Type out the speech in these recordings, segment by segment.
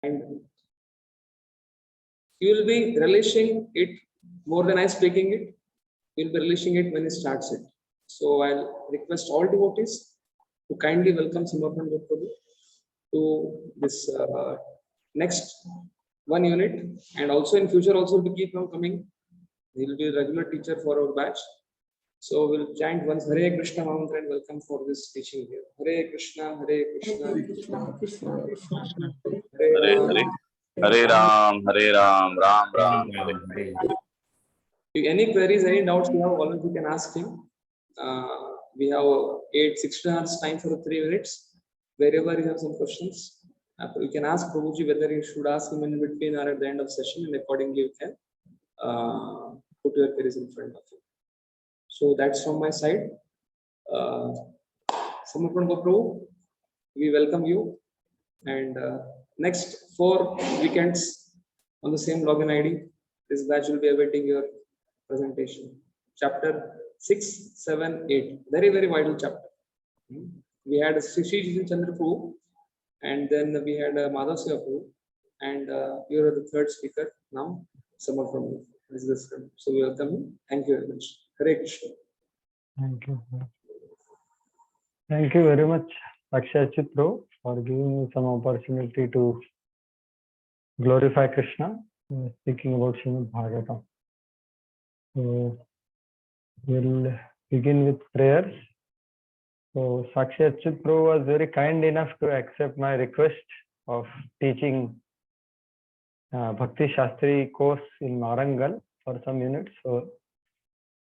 and you will be relishing it more than I speaking it. You will be relishing it when he starts it. So I'll request all devotees to kindly welcome Samarpan Prabhu to this next one unit, and also in future also will keep on coming. He will be a regular teacher for our batch. So we'll chant once Hare Krishna mantra and welcome for this teaching here. Hare Krishna, Hare Krishna, Krishna Krishna, Hare Ram, Hare Ram, Ram Ram, Hare Hare. If any queries, any doubts you have, always you can ask him. We have 16 hours time for 3 minutes. Wherever you have some questions, you can ask Prabhuji whether you should ask him in between or at the end of session, and accordingly you can put your queries in front of him. So that's from my side. Samarpan Prabhu, we welcome you, and next 4 weekends on the same login ID, this batch will be awaiting your presentation. Chapter 6, 7, 8, very vital chapter. We had Sri Chandra Prabhu, and then we had Madhav Siva Prabhu, and you are the 3rd speaker now, Samarpan. So we welcome you. Thank you very much. Hare Krishna. Thank you. Thank you very much, Akshayachit Prabhu, for giving me some opportunity to glorify Krishna, speaking about Srimad Bhagavatam. So we'll begin with prayers. So Akshayachit Prabhu was very kind enough to accept my request of teaching Bhakti Shastri course in Warangal for some units. So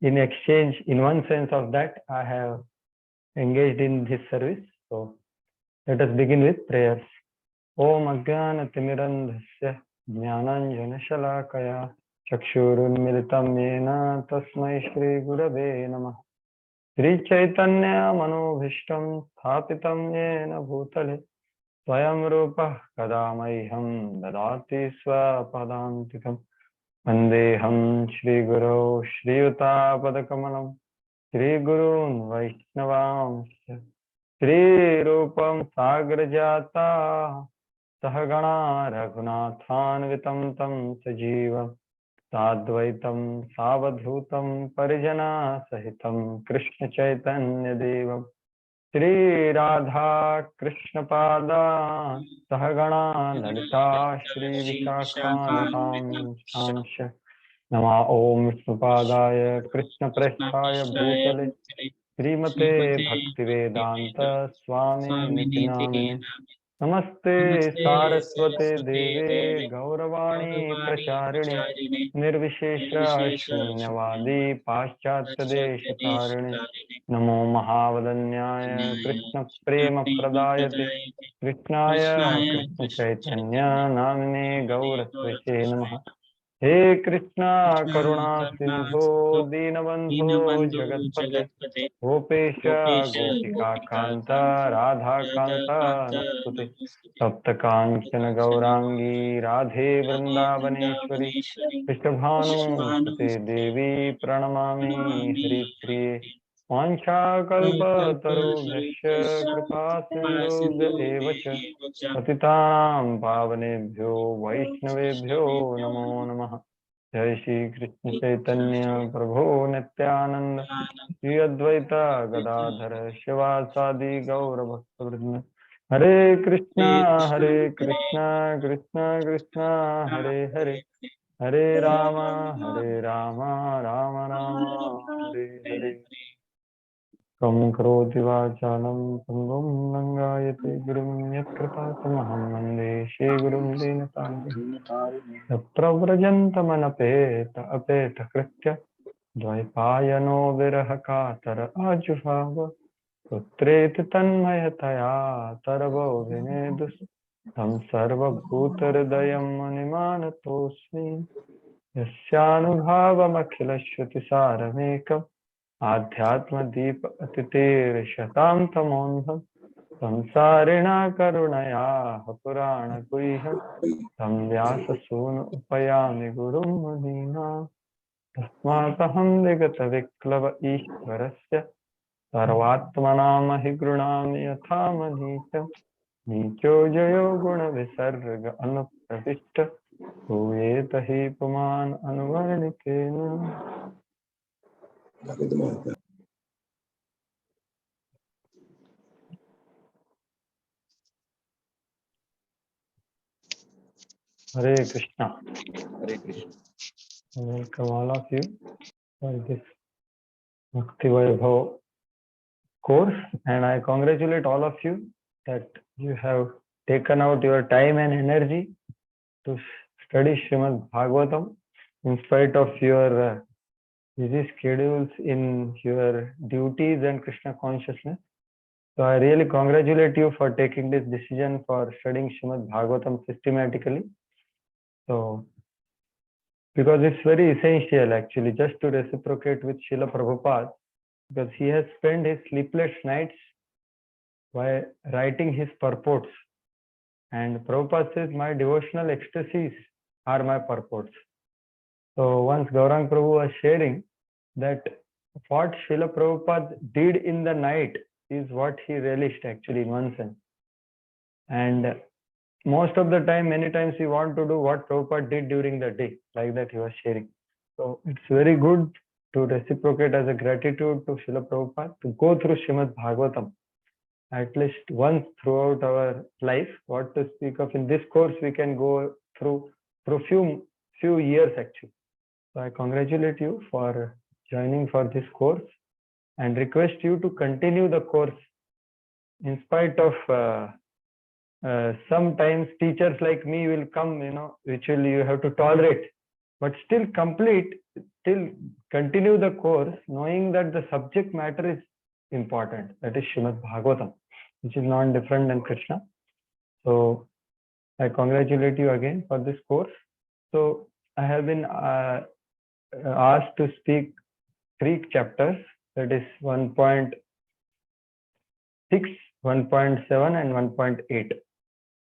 in exchange, in one sense of that, I have engaged in this service. So let us begin with prayers. Om Ajnana Timirandhasya Jnananjana Shalakaya Chakshurunmilitam Yena Tasmai Shri Gurave Namah Sri Chaitanya Manobhishtam Sthapitam Yena Bhutale Swayam Rupa Kadamaiham Dadati Swapadantikam Vandeham Shri Guru Shri Yuta Padakamalam Shri Gurun Vaishnavam Shri Rupam Sagrajata Sahagana Raghunathan Vitam Tam Sajivam Sadvaitam Savadhutam Parijana Sahitam Krishna Chaitanya Devam Shri Radha Krishna Pada Sahagana Lalita Shri Vishakhanam Shansha Nama Om Vishnupadaya Krishna Prasthaya Bhutale Srimate Bhaktivedanta Swami Nitinamine Namaste Saraswate Deve Gauravani Pracharine Nirvishesha Shunyavadi Paschatya Deshatarine Namo Mahavadanyaya Krishna Prema Pradayate Krishnaya Krishna Chaitanya Namine Gaurasvache Namaha He Krishna Karuna Sindho Dinabandho Jagatpate Gopesha Gopika Kanta Radha Kanta Namostute Sapta Kanchana Gaurangi Radhe Vrindavaneshwari Krishnabhanu Sute Devi Pranamami Hari Priye Vancha Kalpa Tarubhyasya Kripa Sindhubhya Evacha Patitanam Pavanebhyo Vaishnavebhyo Namo Namaha Jai Shri Krishna Chaitanya Prabhu Nityananda Shri Advaita Gadadhara Shivasadi Gaura Bhakta Hare Krishna Krishna Krishna Hare Hare Hare Rama Rama Rama Hare Hare Kam karoti vachalam pangam langayate gurum yat kripatamaham vande Shri Gurum Dinatarinim Pravrajanta apeta kritya Dvaipayano viraha katara ajuvava Putreti tanmayataya taravo vinedus Tam sarva bhutaridayam manimanatosmi Yasyanubhavam akhilashvati saramekam Adhyatma deep atitir shatam tamonham Samsarina karunaya purana guiham Tam vyasa sunu upayami gurum mudina Tasmataham vigata viklava ishvarasya Sarvatmanam hi grunami yathamanita नीचो जयो गुण विसर्ग अनुप्रविष्ट भूयेत हि पुमान् अनुवर्णिकेन। Hare Krishna. Hare Krishna. Welcome all of you for this Bhakti Vaibhava course, and I congratulate all of you that you have taken out your time and energy to study Srimad Bhagavatam in spite of your busy schedules in your duties and Krishna consciousness. So I really congratulate you for taking this decision for studying Srimad Bhagavatam systematically. So, because it's very essential actually, just to reciprocate with Srila Prabhupada, because he has spent his sleepless nights by writing his purports. And Prabhupada says, my devotional ecstasies are my purports. So once Gaurang Prabhu was sharing that what Srila Prabhupada did in the night is what he relished actually in one sense. And most of the time, many times we want to do what Prabhupada did during the day, like that he was sharing. So it's very good to reciprocate as a gratitude to Srila Prabhupada to go through Srimad Bhagavatam at least once throughout our life. What to speak of in this course, we can go through for a few years actually. So I congratulate you for joining for this course and request you to continue the course in spite of sometimes teachers like me will come, which will you have to tolerate, but still continue the course, knowing that the subject matter is important, that is Srimad Bhagavatam, which is not different than Krishna. So I congratulate you again for this course. So I have been asked to speak 3 chapters, that is 1.6, 1.7 and 1.8.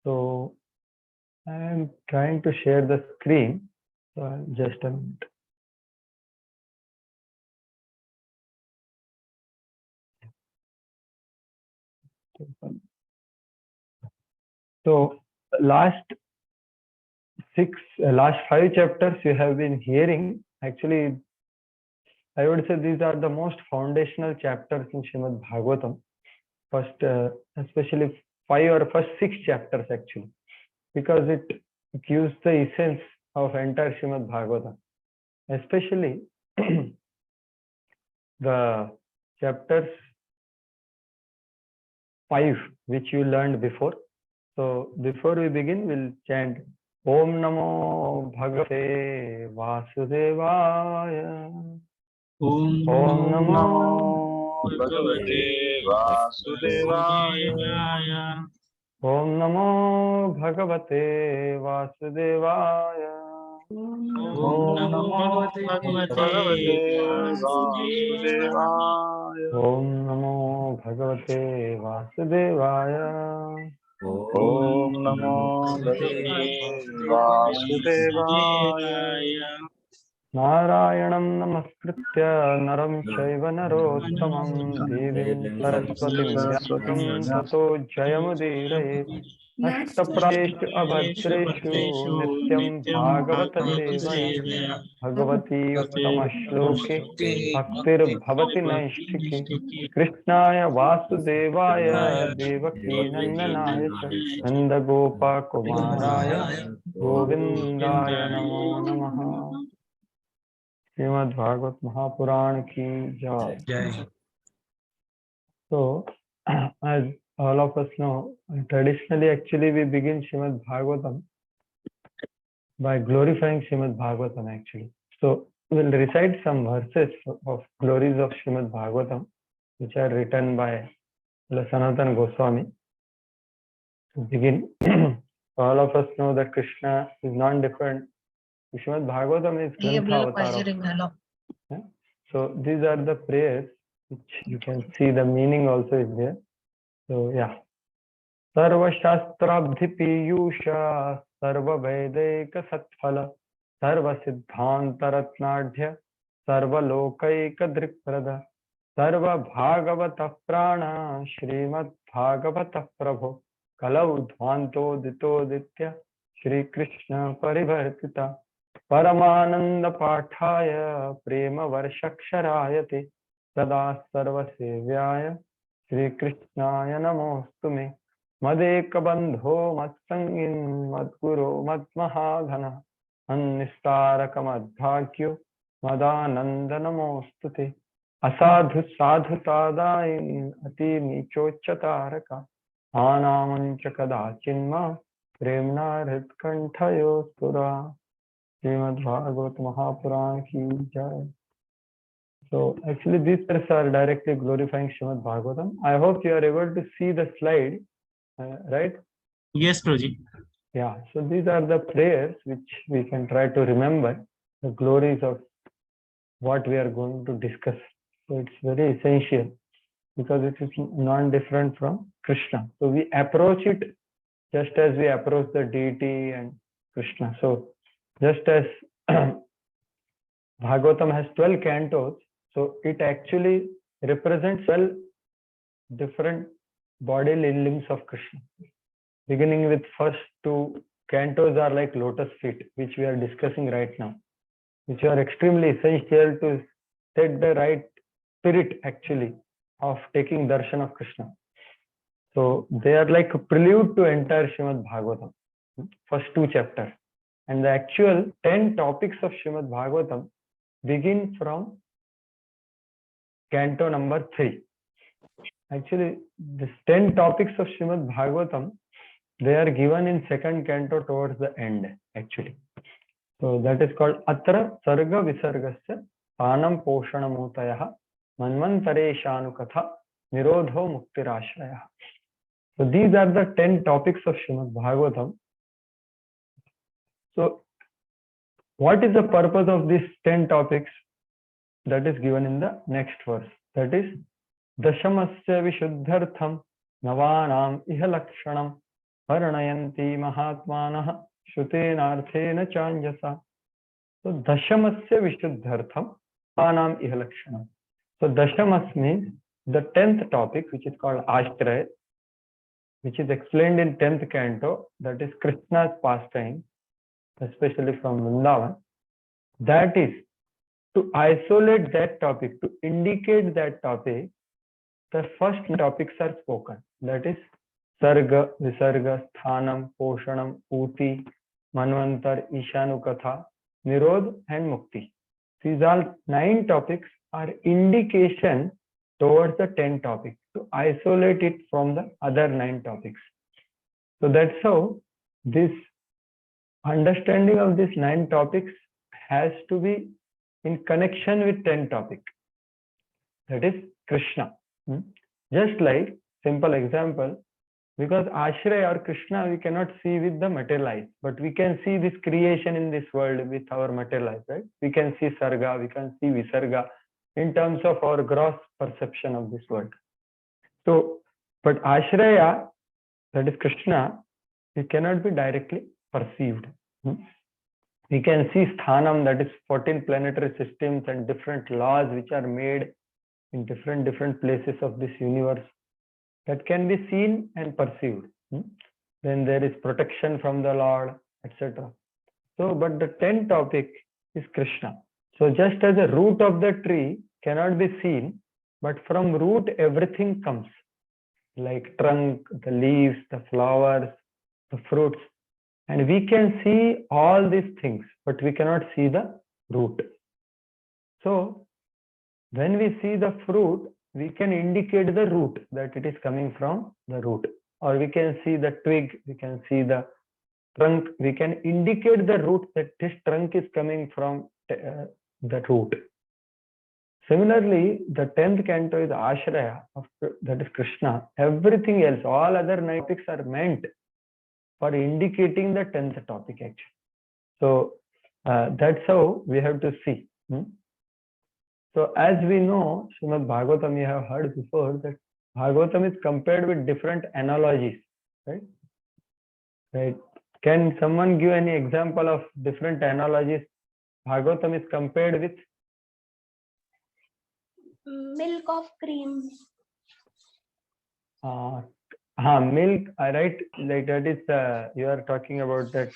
So I am trying to share the screen. So just a minute. So last 5 chapters you have been hearing. Actually, I would say these are the most foundational chapters in Srimad Bhagavatam. First, especially first 6 chapters actually, because it gives the essence of entire Srimad Bhagavatam, especially the chapters 5 which you learned before. So before we begin, we'll chant Om Namo Bhagavate Vasudevaya. Om Namo Bhagavate Vasudevaya. Om Namo Bhagavate Vasudevaya. Om Namo Bhagavate Vasudevaya. Om Namo Bhagavate Vasudevaya. Om Namo Bhagavate Vasudevaya. Narayanam Namaskritya Naram Shaiva Narottamam Devim Saraswatim Vyasam Tato Jayamudiraye Ashtaprayeshu Abhadreshu Nityam Bhagavata Sevaya Bhagavati Uttama Shloke Bhaktir Bhavati Naishtike Krishnaya Vasudevaya Devaki Nandanaya Cha Nanda Gopa Kumaraya Govindaya Namo Namaha. Srimad Bhagavat Mahapuran ki jai. So, as all of us know, traditionally actually we begin Srimad Bhagavatam by glorifying Srimad Bhagavatam actually. So, we'll recite some verses of glories of Srimad Bhagavatam, which are written by Sanatana Goswami. To begin, all of us know that Krishna is non-different. Srimad Bhagavatam is Grantha Avatar. Yeah? So these are the prayers which you can see the meaning also is there. So yeah. Sarva Shastrabdhi Piyusha Sarva Vedaika Satphala Sarva Siddhanta Ratnadhya Sarva Lokaika Drikprada Sarva Bhagavata Prana Srimad Bhagavata Prabhu Kalau Dhvanto Dito Ditya Shri Krishna Parivartita Paramananda Pathaya Prema Varshaksharayate Sada Sarva Sevyaya Shri Krishnaya Namostume Madeka Bandho Matsangin Madguru Madmahadhana Annistaraka Madbhagyo Madananda Namostute Asadhu Sadhu Tadain Ati Nichochataraka Anamancha Kadachinma Premna Hritkantayo Sura Srimad Bhagavad Mahapurana ki Jai. So actually these verses are directly glorifying Srimad Bhagavatam. I hope you are able to see the slide, right? Yes, Prabhuji. Yeah, so these are the prayers which we can try to remember the glories of what we are going to discuss. So it's very essential because it is non-different from Krishna. So we approach it just as we approach the deity and Krishna. So just as Bhagavatam has 12 cantos, so it actually represents 12 different bodily limbs of Krishna. Beginning with first two cantos are like lotus feet, which we are discussing right now, which are extremely essential to take the right spirit actually of taking darshan of Krishna. So they are like a prelude to entire Srimad Bhagavatam, first two chapters. And the actual 10 topics of Srimad Bhagavatam begin from canto number 3. Actually, these 10 topics of Srimad Bhagavatam, they are given in second canto towards the end, actually. So that is called Atra Sarga Visargasya Panam Poshanamutayaha Manvantareshanukatha Nirodho Muktirashraya. So these are the 10 topics of Srimad Bhagavatam. So what is the purpose of these 10 topics? That is given in the next verse. That is Dashamasya Vishuddhartham Navanam Ihalakshanam Varanayanti Mahatmanah Shrutenarthena Chanjasa. So Dashamasya Vishuddhartham Navanam Ihalakshanam. So Dashamas means the 10th topic, which is called Ashraya, which is explained in 10th canto, that is Krishna's pastime, especially from Vrindavan. That is to isolate that topic, to indicate that topic, the first topics are spoken. That is Sarga, Visarga, Sthanam, Poshanam, Uti, Manvantar, Ishanukatha, Nirodh and Mukti. These all 9 topics are indication towards the 10 topics, to isolate it from the other 9 topics. So that's how this understanding of these 9 topics has to be in connection with 10 topics. That is Krishna. Just like, simple example, because Ashraya or Krishna we cannot see with the material eyes, but we can see this creation in this world with our material eyes, right? We can see Sarga, we can see Visarga in terms of our gross perception of this world. So, but Ashraya, that is Krishna, it cannot be directly perceived. We can see Sthanam, that is 14 planetary systems and different laws which are made in different places of this universe, that can be seen and perceived. Then there is protection from the Lord, etc. So, but the 10th topic is Krishna. So just as a root of the tree cannot be seen, but from root everything comes, like trunk, the leaves, the flowers, the fruits. And we can see all these things, but we cannot see the root. So when we see the fruit, we can indicate the root, that it is coming from the root. Or we can see the twig, we can see the trunk, we can indicate the root, that this trunk is coming from the root. Similarly, the 10th canto is Ashraya, that is Krishna. Everything else, all other 9 topics are meant for indicating the 10th topic actually. So that's how we have to see. So as we know, Srimad Bhagavatam, you have heard before that Bhagavatam is compared with different analogies, right? Right. Can someone give any example of different analogies Bhagavatam is compared with? Milk of cream. milk, right? Like that is, you are talking about that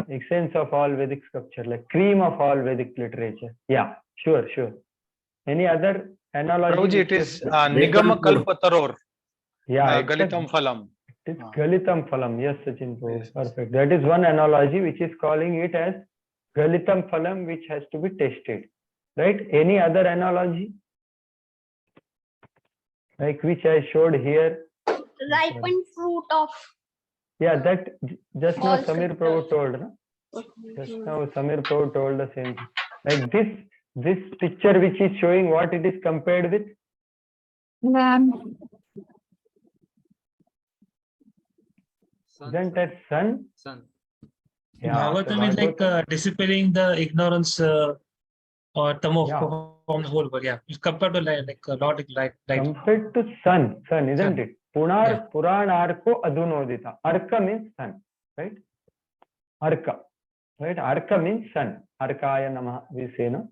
essence of all Vedic scripture, like cream of all Vedic literature. Yeah, sure. Any other analogy? Prabhuji, it is Nigama Kalpataror. Yeah, Galitam Phalam. It's Galitam Phalam. Yes, Sachin. Yes. Perfect. That is one analogy which is calling it as Galitam Phalam, which has to be tasted. Right? Any other analogy? Like which I showed here. Ripened fruit of. Yeah, that just now all Samir scriptures. Prabhu told. No? Just now Samir Prabhu told the same thing. Like this picture which is showing what it is compared with. Lamb. Isn't that sun? Sun. Yeah, Bhagavatam is like dissipating the ignorance or tamo from the whole world. Yeah, it's compared to like a lot of light. Compared to sun, isn't it? Punar Puranarko Adunodita. Arka means sun, right? Arka, right? Arka means sun. Arkaya Namaha, we say, no?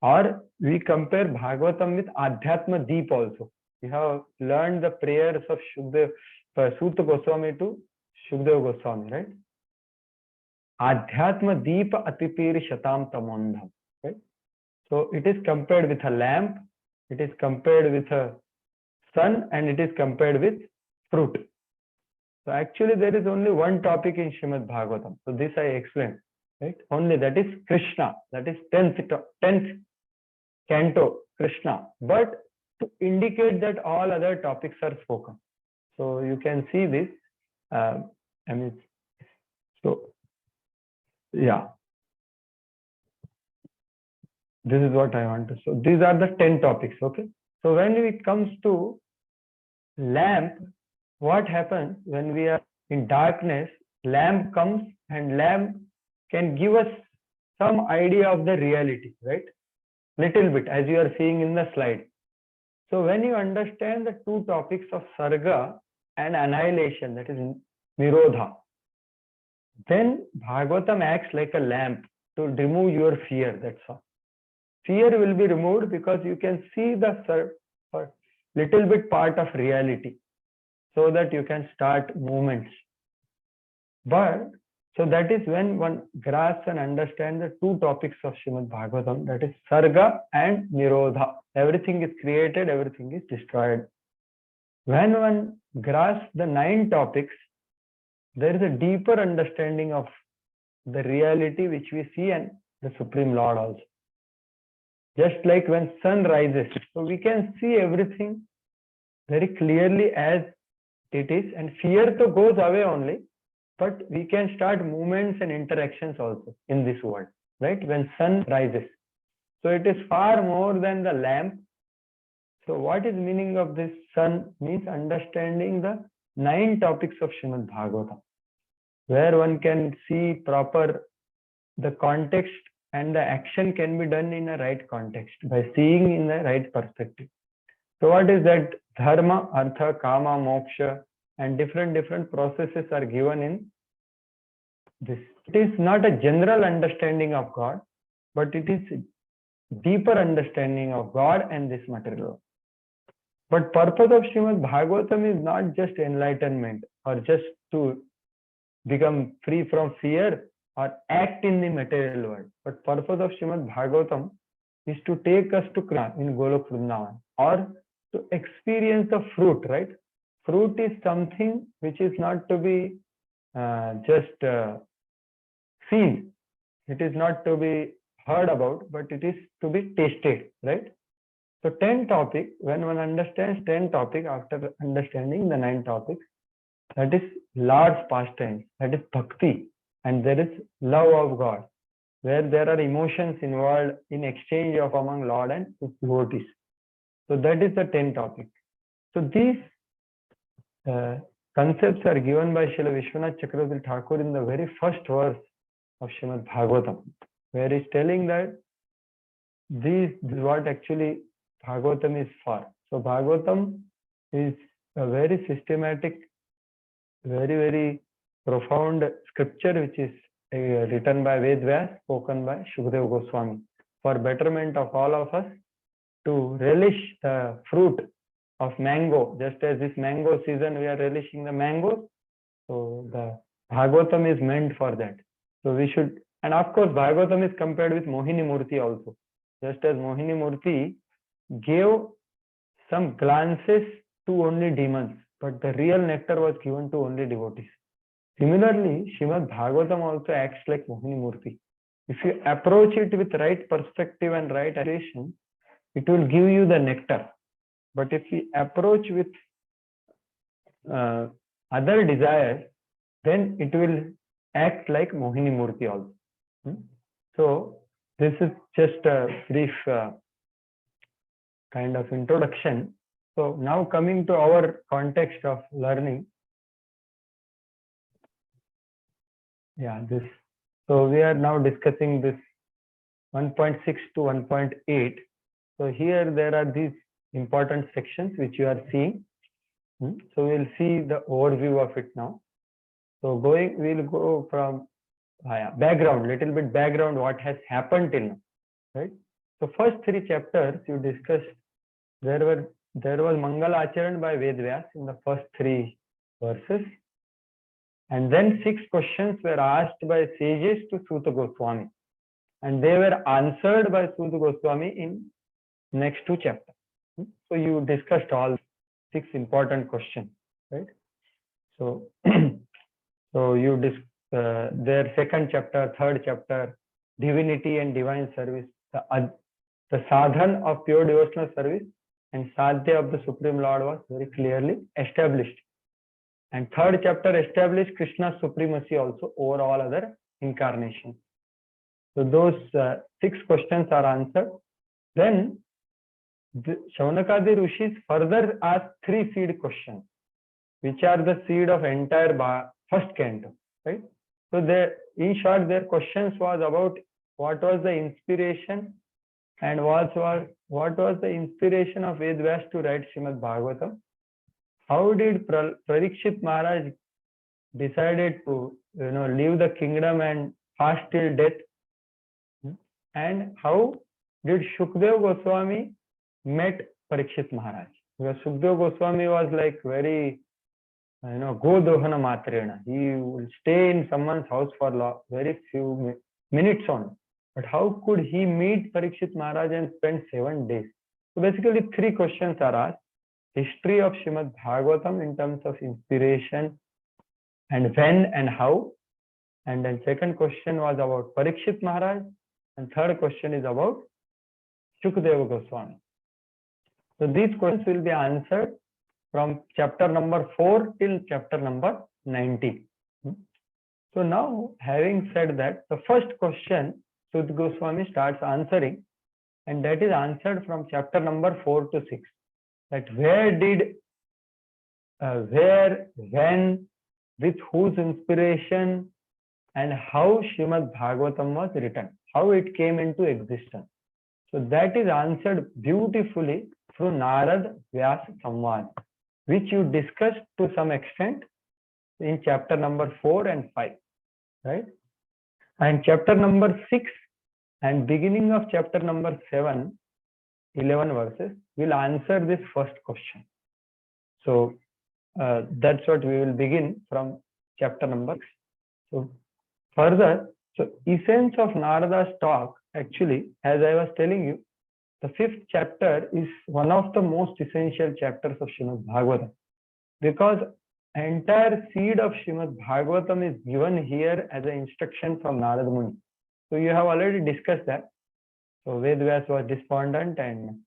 Or we compare Bhagavatam with Adhyatma Deep also. We have learned the prayers of Suta Goswami to Shukdev Goswami, right? Adhyatma Deepa Atipiri Shatam Tamondham, right? So it is compared with a lamp, it is compared with a sun, and it is compared with fruit. So actually there is only one topic in Srimad Bhagavatam. So this I explained, right? Only that is Krishna, that is 10th canto, Krishna. But to indicate that all other topics are spoken. So you can see this. Yeah. This is what I want to show. These are the 10 topics, okay? So when it comes to lamp, what happens when we are in darkness? Lamp comes and lamp can give us some idea of the reality, right? Little bit, as you are seeing in the slide. So when you understand the two topics of Sarga and annihilation, that is Nirodha, then Bhagavatam acts like a lamp to remove your fear, that's all. Fear will be removed because you can see the little bit part of reality so that you can start movements. But so that is when one grasps and understands the two topics of Srimad Bhagavatam, that is Sarga and Nirodha. Everything is created, everything is destroyed. When one grasps the 9 topics, there is a deeper understanding of the reality which we see and the Supreme Lord also. Just like when sun rises, so we can see everything very clearly as it is, and fear to goes away only, but we can start movements and interactions also in this world, right? When sun rises. So it is far more than the lamp. So what is meaning of this sun means understanding the 9 topics of Srimad Bhagavatam, where one can see proper the context, and the action can be done in a right context by seeing in the right perspective. So what is that? Dharma, Artha, Kama, Moksha, and different processes are given in this. It is not a general understanding of God, but it is deeper understanding of God and this material. But purpose of Srimad Bhagavatam is not just enlightenment or just to become free from fear or act in the material world. But purpose of Srimad Bhagavatam is to take us to Krishna in Golok Vrindavan, or to experience the fruit, right? Fruit is something which is not to be just seen. It is not to be heard about, but it is to be tasted, right? So 10 topics, when one understands 10 topics after understanding the 9 topics, that is Lord's pastime, that is Bhakti, and there is love of God, where there are emotions involved in exchange of among Lord and devotees. So that is the 10 topics. So these concepts are given by Srila Vishwanath Chakravarti Thakur in the very first verse of Srimad Bhagavatam, where he is telling that this is what actually Bhagavatam is for. So Bhagavatam is a very systematic, very profound scripture which is written by Vedvyas, spoken by Shukdev Goswami, for betterment of all of us to relish the fruit of mango. Just as this mango season, we are relishing the mangoes. So the Bhagavatam is meant for that. So we should, and of course, Bhagavatam is compared with Mohini Murti also. Just as Mohini Murti gave some glances to only demons, but the real nectar was given to only devotees. Similarly, Srimad Bhagavatam also acts like Mohini Murti. If you approach it with right perspective and right attention, it will give you the nectar. But if you approach with other desires, then it will act like Mohini Murti also. So this is just a brief kind of introduction. So now coming to our context of learning. Yeah, this. So we are now discussing this 1.6 to 1.8. So here there are these important sections which you are seeing. So we'll see the overview of it now. So we'll go from background, little bit background, what has happened till now, right? So first 3 chapters you discussed, there was Mangala Acharan by Vedvyas in the first 3 verses. And then 6 questions were asked by sages to Suta Goswami. And they were answered by Suta Goswami in next 2 chapters. So you discussed all 6 important questions, right? So, so you their second chapter, third chapter, divinity and divine service, the sadhan of pure devotional service and sadhya of the Supreme Lord was very clearly established. And third chapter established Krishna's supremacy also over all other incarnations. So those 6 questions are answered. Then Shaunakadi Rishis further asked 3 seed questions, which are the seed of entire first canto, right? So in short, their questions was about what was the inspiration and what was the inspiration of Vedvyas to write Srimad Bhagavatam. How did Parikshit Maharaj decided to leave the kingdom and fast till death? And how did Shukdev Goswami met Parikshit Maharaj? Because Shukdev Goswami was like very Godohana Matrena. He will stay in someone's house for very few minutes on. But how could he meet Parikshit Maharaj and spend 7 days? So basically 3 questions are asked. History of Srimad Bhagavatam in terms of inspiration and when and how. And then second question was about Parikshit Maharaj. And third question is about Shukadeva Goswami. So these questions will be answered from chapter number 4 till chapter number 90. So now, having said that, the first question Sud Goswami starts answering, and that is answered from chapter number 4 to 6. That where did, when, with whose inspiration, and how Srimad Bhagavatam was written, how it came into existence. So that is answered beautifully through Narad Vyas Samvad, which you discussed to some extent in chapter number 4 and 5, right? And chapter number 6 and beginning of chapter number 7, 11 verses, will answer this first question. So that's what we will begin from chapter number 6. So further, so essence of Narada's talk, actually, as I was telling you, the 5th chapter is one of the most essential chapters of Srimad Bhagavatam, because entire seed of Srimad Bhagavatam is given here as an instruction from Narada Muni. So you have already discussed that. So Vedvyas was despondent and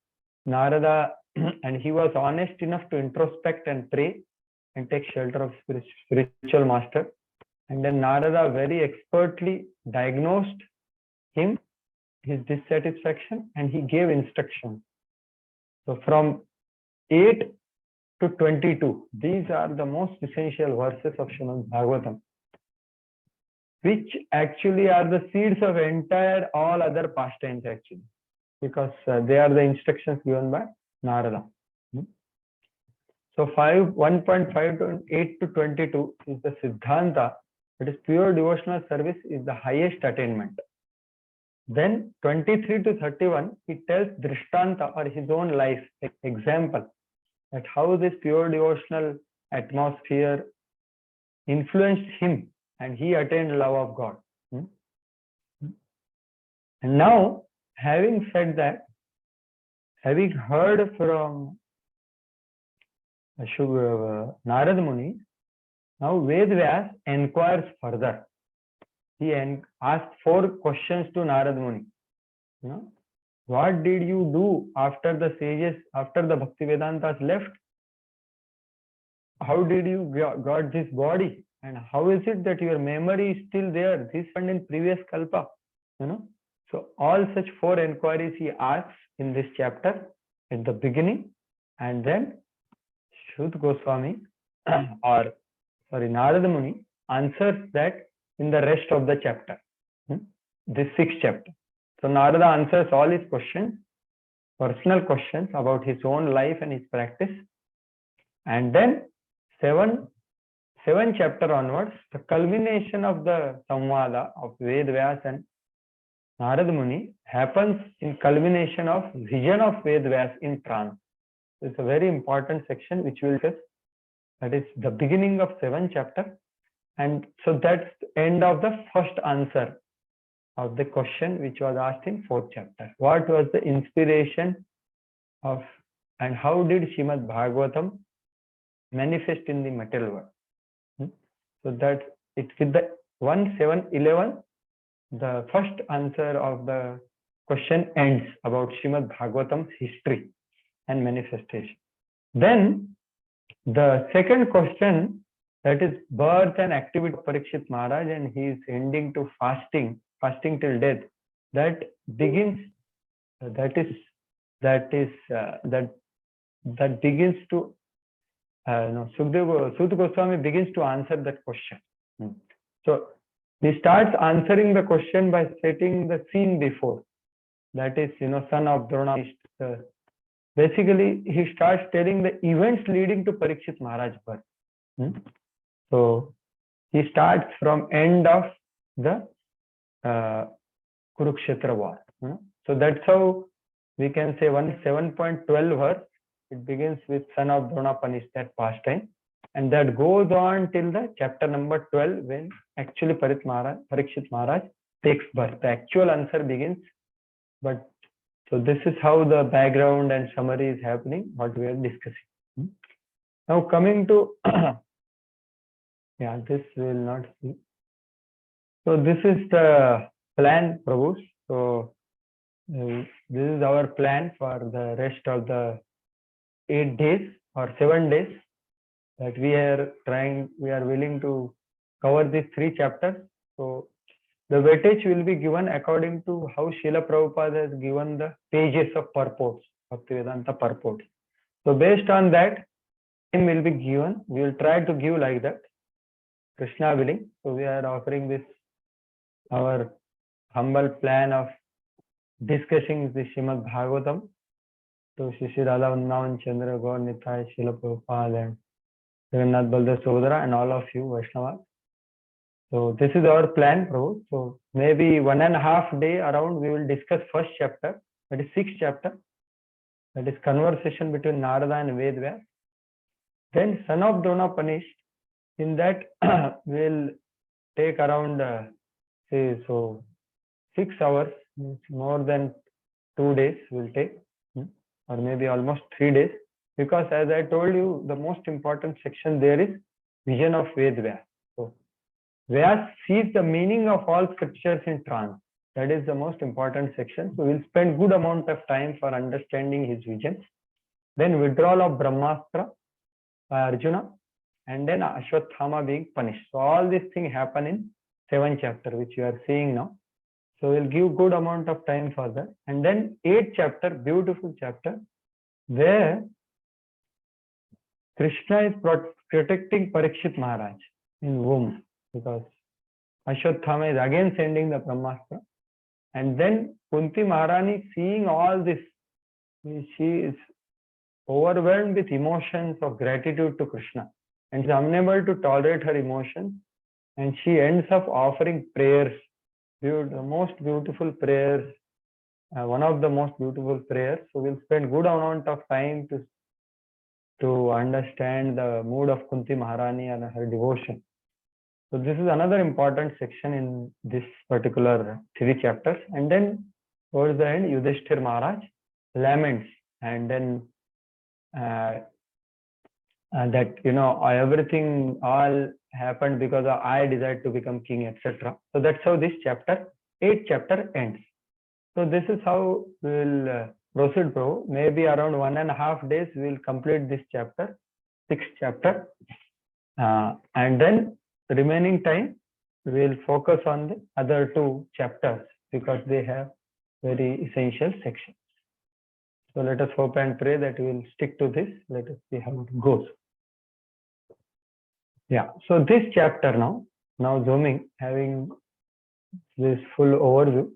Narada, and he was honest enough to introspect and pray and take shelter of spiritual master. And then Narada very expertly diagnosed him, his dissatisfaction, and he gave instructions. So from 8 to 22, these are the most essential verses of Srimad Bhagavatam, which actually are the seeds of entire all other pastimes actually, because they are the instructions given by Narada. So 1.5 to 8 to 22 is the Siddhanta, that is pure devotional service is the highest attainment. Then 23 to 31, he tells Drishtanta or his own life example, that how this pure devotional atmosphere influenced him and he attained love of God. And now, having said that, having heard from Narad Muni, now Vedvyas inquires further. He asked 4 questions to Narad Muni. What did you do after the sages, after the Bhaktivedantas left? How did you got this body? And how is it that your memory is still there? This happened in previous kalpa. So all such 4 inquiries he asks in this chapter at the beginning, and then Shuddha Goswami Narada Muni answers that in the rest of the chapter, this 6th chapter. So Narada answers all his questions, personal questions about his own life and his practice, and then 7 chapter onwards, the culmination of the Samvada of Vedvyas and Narada Muni happens in culmination of vision of Vedvyas in trance. It's a very important section which we will discuss. That is the beginning of 7th chapter. And so that's the end of the first answer of the question which was asked in 4th chapter. What was the inspiration of and how did Srimad Bhagavatam manifest in the material world? So that it with the 1, 7, 11, the first answer of the question ends about Srimad Bhagavatam's history and manifestation. Then the second question, that is birth and activity of Parikshit Maharaj, and he is ending to fasting till death. That begins. That begins to. Sudha Goswami begins to answer that question. So he starts answering the question by setting the scene before. That is, son of Drona. Basically, he starts telling the events leading to Parikshit Maharaj's birth. So he starts from end of the Kurukshetra war. So that's how we can say 7.12 verse. It begins with son of Drona punished that pastime, and that goes on till the chapter number 12 when actually Parikshit Maharaj takes birth. The actual answer begins, but so this is how the background and summary is happening, what we are discussing. Now coming to this we will not see. So this is the plan, Prabhu. So this is our plan for the rest of the 8 days or 7 days that we are willing to cover these 3 chapters. So the weightage will be given according to how Srila Prabhupada has given the pages of purports, Bhaktivedanta purports. So based on that, time will be given. We will try to give like that, Krishna willing. So we are offering this, our humble plan of discussing the Srimad Bhagavatam to Shri Radha Vrindavan Chandra Gaur Nitai, Srila Prabhupada and Jagannath Baldev Subhadra and all of you Vaishnavas. So this is our plan, Prabhu. So maybe 1.5 day around we will discuss first chapter, that is 6th chapter, that is conversation between Narada and Vedvyas. Then son of Drona punished. In that we'll take around 6 hours, more than 2 days will take, or maybe almost 3 days, because as I told you, the most important section there is vision of Vedvyas. So Vyas sees the meaning of all scriptures in trance. That is the most important section. So we'll spend good amount of time for understanding his visions. Then withdrawal of Brahmastra by Arjuna, and then Ashwatthama being punished. So all these things happen in 7th chapter, which you are seeing now. So we'll give good amount of time for that. And then 8th chapter, beautiful chapter, where Krishna is protecting Parikshit Maharaj in womb, because Ashwatthama is again sending the Brahmastra. And then Kunti Maharani, seeing all this, she is overwhelmed with emotions of gratitude to Krishna, and is unable to tolerate her emotions, and she ends up offering prayers, the most beautiful prayers, one of the most beautiful prayers. So we'll spend good amount of time to to understand the mood of Kunti Maharani and her devotion. So this is another important section in this particular 3 chapters. And then towards the end, Yudhishthir Maharaj laments, and then that everything all happened because I decided to become king, etc. So that's how this chapter 8 chapter ends. So this is how we will proceed, Prabhu. Maybe around 1.5 days we will complete this chapter, 6th chapter, and then the remaining time we will focus on the other 2 chapters because they have very essential sections. So let us hope and pray that we will stick to this. Let us see how it goes. Yeah, so this chapter now zooming, having this full overview.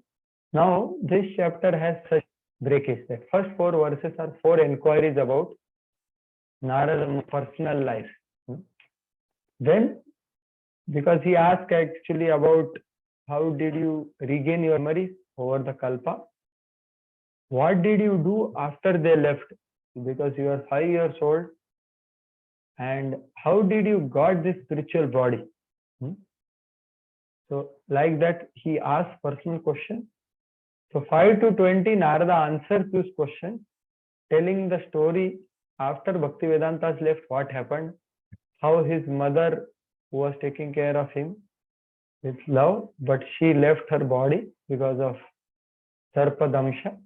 Now this chapter has such breakage that first 4 verses are 4 inquiries about Narada's personal life. Then, because he asked actually about how did you regain your memories over the Kalpa? What did you do after they left? Because you are 5 years old. And how did you got this spiritual body? So like that, he asked personal questions. So 5 to 20, Narada answers this question, telling the story after Bhaktivedanta's left, what happened, how his mother was taking care of him with love, but she left her body because of Sarpadamsha.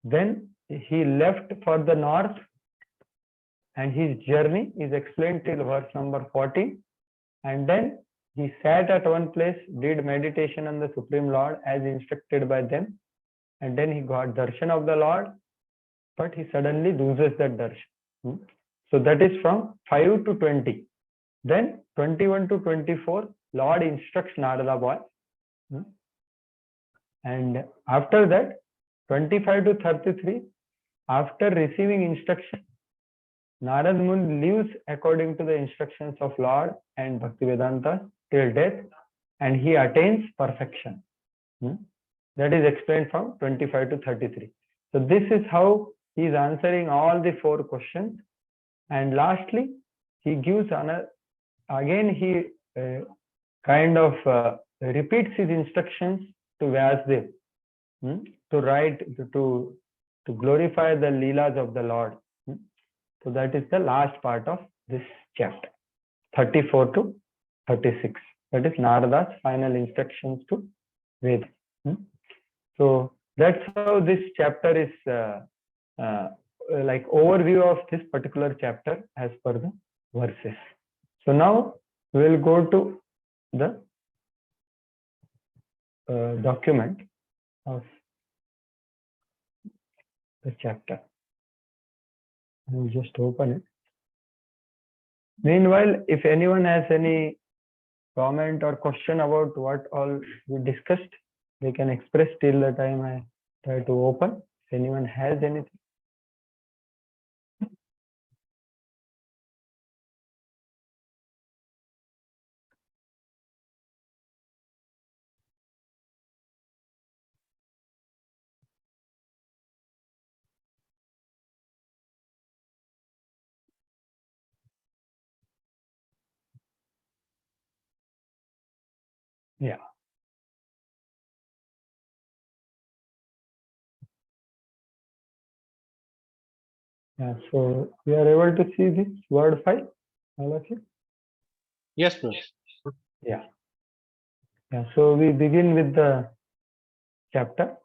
Then he left for the north, and his journey is explained till verse number 14. And then he sat at one place, did meditation on the Supreme Lord as instructed by them. And then he got darshan of the Lord, but he suddenly loses that darshan. So that is from 5 to 20. Then 21 to 24, Lord instructs Narada boy. And after that, 25 to 33, after receiving instruction, Narad Muni lives according to the instructions of Lord and Bhaktivedanta till death, and he attains perfection. That is explained from 25 to 33. So this is how he is answering all the 4 questions. And lastly, he gives another, again he kind of repeats his instructions to Vyasdev to write, to glorify the Leelas of the Lord. So that is the last part of this chapter, 34 to 36. That is Narada's final instructions to Veda. So that's how this chapter is like overview of this particular chapter as per the verses. So now we will go to the document of the chapter. I will just open it. Meanwhile, if anyone has any comment or question about what all we discussed, they can express till the time I try to open. If anyone has anything. Yeah. Yeah, so we are able to see this word file, all of you? Yes, Prabhu. Yeah. Yeah, so we begin with the chapter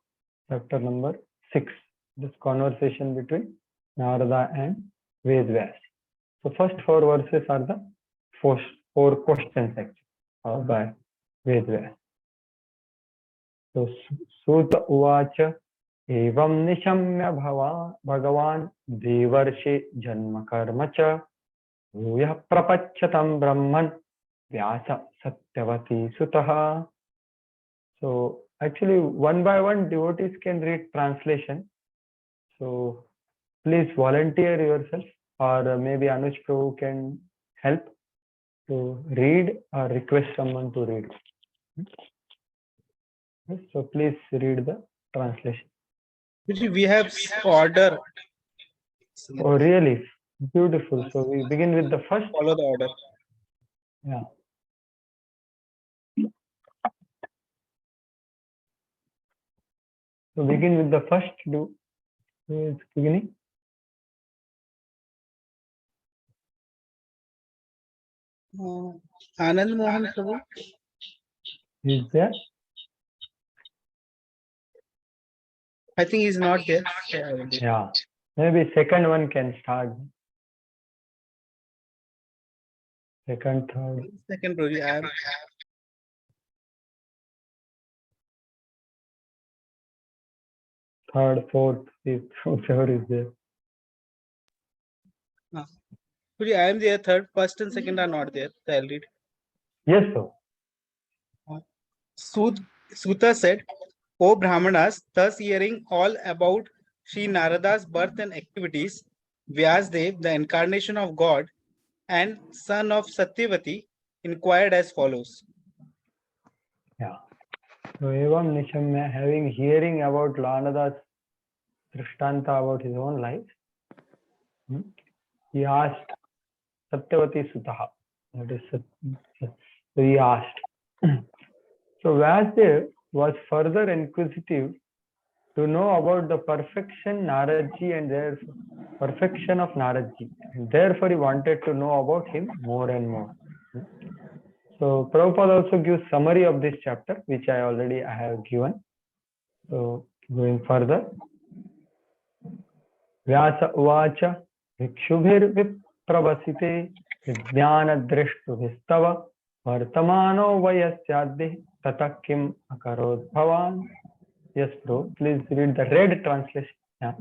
number 6, this conversation between Narada and Vedvyas. So first 4 verses are the 4 questions actually by Vedvyas. So Suta Uvacha Evam Nishamya Bhagavan Devarshi Janma Karma Cha Bhuya Prapachatam Brahman Vyasa Satyavati Sutaha. So actually one by one devotees can read translation. So please volunteer yourself, or maybe Anuj Prabhu can help to read or request someone to read. So please read the translation. We have order. Oh really? Beautiful. So we begin with the first. Follow the order. Yeah. So begin with the first. Do who is beginning? Anand Mohan Prabhu. Is there? I think he's not there. Yeah. Maybe second one can start. Second, third. Second Prabhu. I am. Third, fourth, fifth, whoever is there. Prabhu, I am there. Third, first and second are not there. So I'll read. Yes, sir. Suta said, O Brahmanas, thus hearing all about Sri Narada's birth and activities, Vyasdev, the incarnation of God and son of Satyavati, inquired as follows. Yeah. So Evam Nishamya, having hearing about Narada's Drishtanta about his own life, he asked Satyavati Sutaha. That is, so he asked. So Vyasdev was further inquisitive to know about the perfection Naradji and their perfection of Naradji, and therefore he wanted to know about him more and more. So Prabhupada also gives summary of this chapter, which I have given. So going further, Vyasa Uvacha Vikshubhir Viprabhasite Vijnana Drishtubhistava Vartamano Vayasyadhi Tata Kim Akarod Bhavan. Yes, bro. Please read the red translation. Yeah.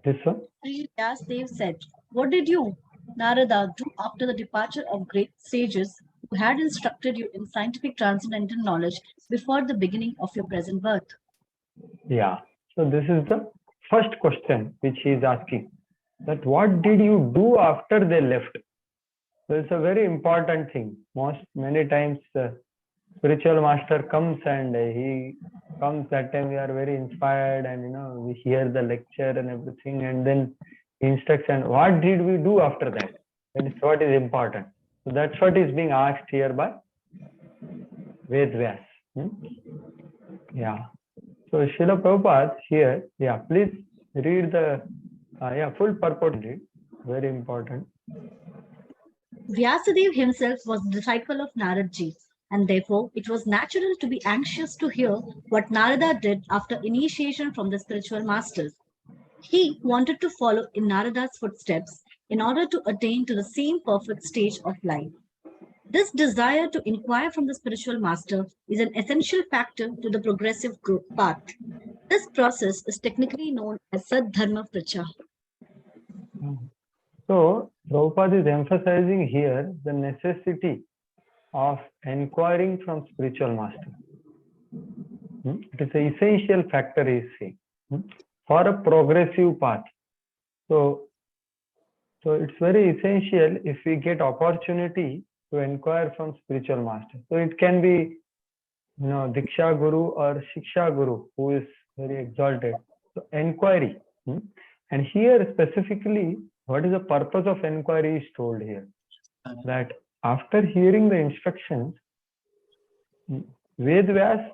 This one. Sri Vyasdev said, what did you, Narada, do after the departure of great sages who had instructed you in scientific transcendental knowledge before the beginning of your present birth? Yeah. So this is the first question which he is asking. That what did you do after they left? So it's a very important thing. Many times spiritual master comes and he comes, that time we are very inspired and we hear the lecture and everything, and then instruction, what did we do after that? That is what is important. So that's what is being asked here by Vedvyas. Yeah. So Srila Prabhupada here, yeah, please read the full purport. Very important. Vyasadeva himself was the disciple of Naradji, and therefore it was natural to be anxious to hear what Narada did after initiation from the spiritual masters. He wanted to follow in Narada's footsteps in order to attain to the same perfect stage of life. This desire to inquire from the spiritual master is an essential factor to the progressive growth path. This process is technically known as Sadharma Pracha. So Prabhupada is emphasizing here the necessity of inquiring from spiritual master. It is an essential factor, he is saying, for a progressive path. So it's very essential if we get opportunity to inquire from spiritual master. So it can be, Diksha Guru or Shiksha Guru who is very exalted. So inquiry. And here specifically, what is the purpose of inquiry is told here. That after hearing the instructions, Vedvyas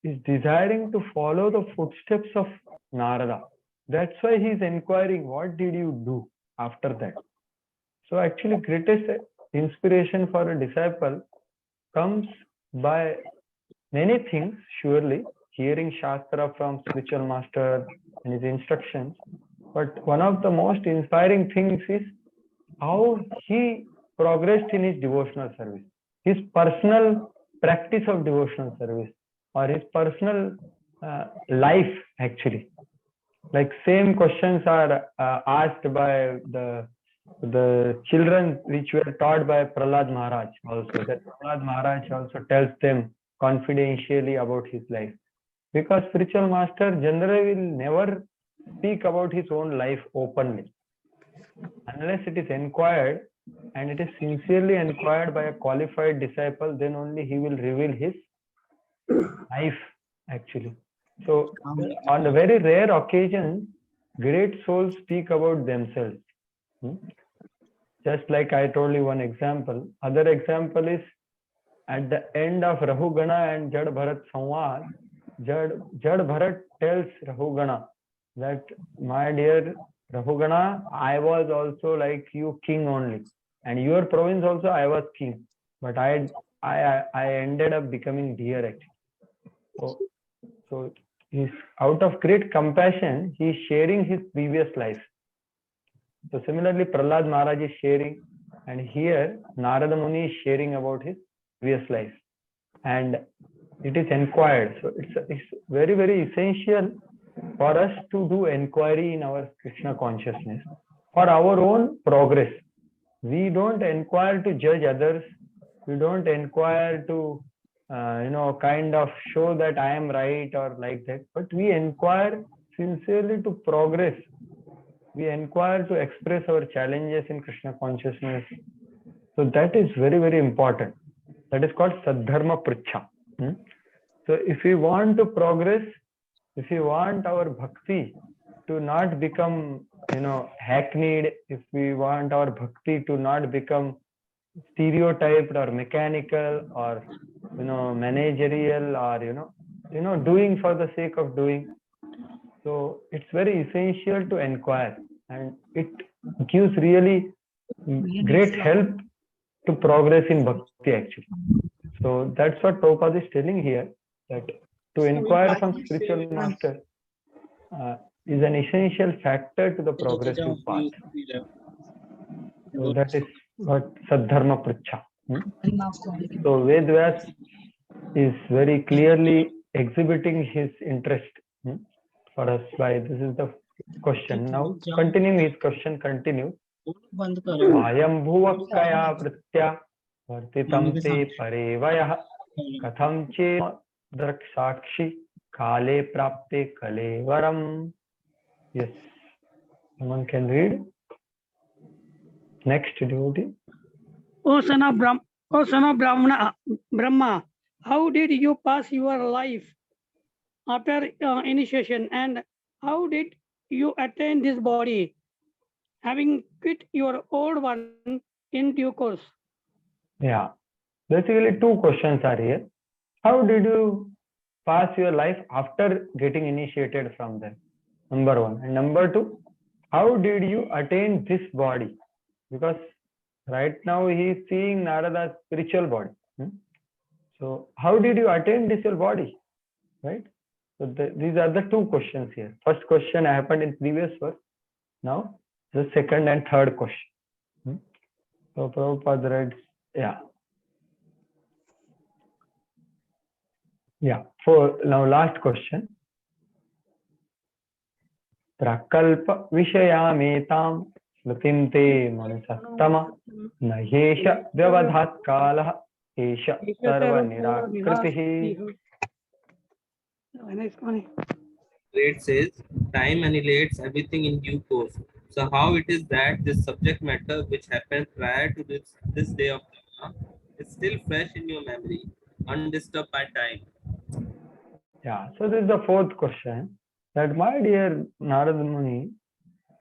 is desiring to follow the footsteps of Narada. That's why he is inquiring, what did you do after that? So actually greatest inspiration for a disciple comes by many things, surely, hearing Shastra from spiritual master and his instructions. But one of the most inspiring things is how he progressed in his devotional service, his personal practice of devotional service, or his personal life actually. Like same questions are asked by the children which were taught by Prahlad Maharaj also. That Prahlad Maharaj also tells them confidentially about his life. Because spiritual master generally will never speak about his own life openly. Unless it is inquired, and it is sincerely inquired by a qualified disciple, then only he will reveal his life actually. So on the very rare occasion, great souls speak about themselves. Just like I told you one example. Other example is at the end of Rahugana and Jad Bharat Samvad, Jad Bharat tells Rahugana that, my dear Rahugana, I was also like you, king only, and your province also I was king, but I ended up becoming deer actually. So he's out of great compassion, he is sharing his previous life. So similarly, Prahlad Maharaj is sharing, and here Narada Muni is sharing about his previous life, and it is inquired. So it's very, very essential for us to do inquiry in our Krishna consciousness for our own progress. We don't inquire to judge others. We don't inquire to kind of show that I am right or like that, but we inquire sincerely to progress. We inquire to express our challenges in Krishna consciousness. So that is very, very important. That is called Sadharma Pricha. So if we want to progress, if we want our bhakti to not become, hackneyed, if we want our bhakti to not become stereotyped or mechanical or, managerial or, doing for the sake of doing. So it's very essential to inquire, and it gives really great help to progress in bhakti actually. So that's what Prabhupada is telling here, that to inquire from spiritual master is an essential factor to the progressive path. So that is what Sadharma Pricha. So Vedvyas is very clearly exhibiting his interest for us by this is the question. Now continuing his question continues. Ayam bhuvakaya pritya vartitam te parevayah katham che drakshakshi kale prapte kalevaram. Yes, someone can read. Next devotee. O son of Brahma, how did you pass your life after initiation, and how did you attain this body, having quit your old one in due course? Yeah, basically two questions are here. How did you pass your life after getting initiated from them? Number one. And number two, how did you attain this body? Because right now he is seeing Narada's spiritual body. So how did you attain this body? Right? So these are the two questions here. First question happened in previous verse. Now the second and third question. So Prabhupada writes, for now last question. Prakalpa vishayametam slutim te manasastama nahesha vyavadhat kalah esha sarva nirakritihi. It says time annihilates everything in due course. So how it is that this subject matter which happened prior to this day of Dharma is still fresh in your memory, undisturbed by time? Yeah, so this is the fourth question. That my dear Narada Muni,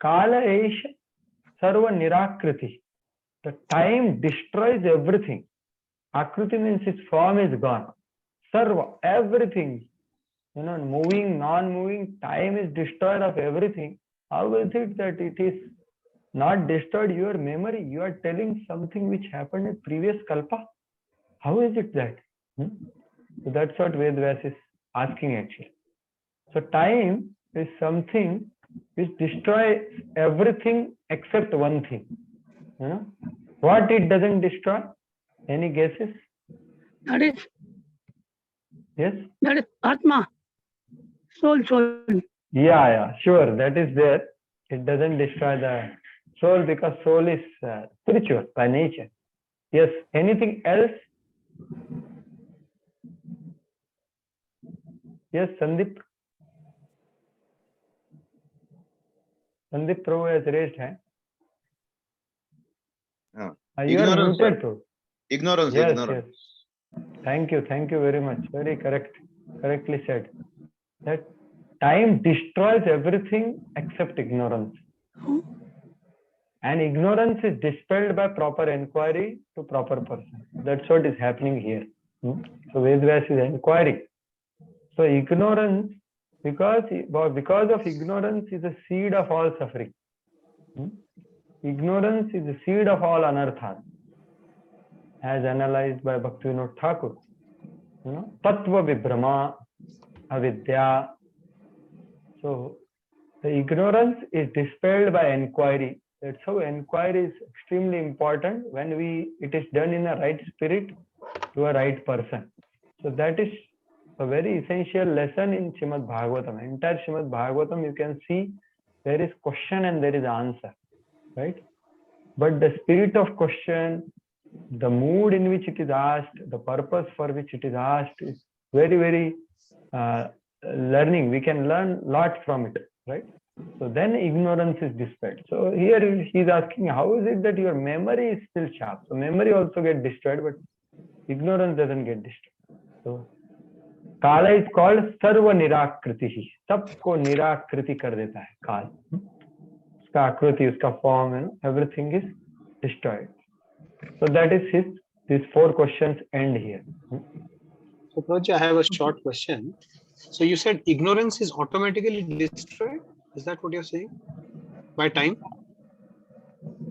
Kala Esha Sarva Nirakriti. The time destroys everything. Akriti means its form is gone. Sarva, everything. Moving, non-moving, time is destroyed of everything. How is it that it is not destroyed your memory? You are telling something which happened in previous kalpa. How is it that? So that's what Vedvyas is asking actually. So time is something which destroys everything except one thing. What it doesn't destroy? Any guesses? That is. Yes. That is Atma. Soul. Yeah, sure. That is there. It doesn't destroy the soul because soul is spiritual by nature. Yes. Anything else? Yes, Sandeep. Sandeep Prabhu has raised hand. You are muted too. Ignorance. Yes, Ignorance. Yes. Thank you very much. Very correctly said. That time destroys everything except ignorance. And ignorance is dispelled by proper inquiry to proper person. That's what is happening here. So Vedvyas is inquiring. So ignorance, because of ignorance is a seed of all suffering. Ignorance is the seed of all anarthas, as analyzed by Bhaktivinoda Thakur. Tattva vibhrama, avidya. So the ignorance is dispelled by inquiry. That's how inquiry is extremely important when it is done in a right spirit to a right person. So that is a very essential lesson in Srimad Bhagavatam. Entire Srimad Bhagavatam, you can see there is question and there is answer, right? But the spirit of question, the mood in which it is asked, the purpose for which it is asked is very, very learning. We can learn a lot from it, right? So then ignorance is dispelled. So here he is asking, how is it that your memory is still sharp? So memory also gets destroyed, but ignorance doesn't get destroyed. So Kala is called Sarva Nirakriti. Sabko Nirakriti kar deta hai, Kala. Uska akriti, uska form, everything is destroyed. So that is these 4 questions end here. So Prabhuji, I have a short question. So you said ignorance is automatically destroyed? Is that what you're saying? By time?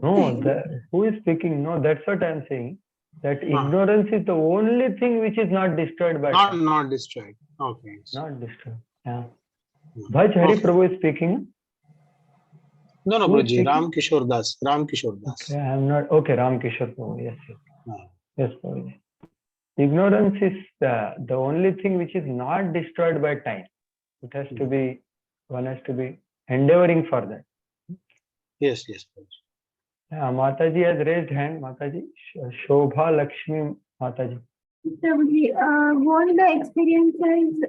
No, who is speaking? No, that's what I'm saying. That ignorance is the only thing which is not destroyed by time. Not destroyed. Okay. Not destroyed. Yeah. Bhaj Hari Prabhu is speaking. No, Prabhuji. Ram Kishore Das. Okay, I'm not. Okay, Ram Kishore Prabhu. Yes. Yes, Prabhuji. Ignorance is the only thing which is not destroyed by time. It has to be, one has to be endeavoring for that. Yes. Mataji has raised hand. Mataji, Shobha Lakshmi Mataji. What the experiences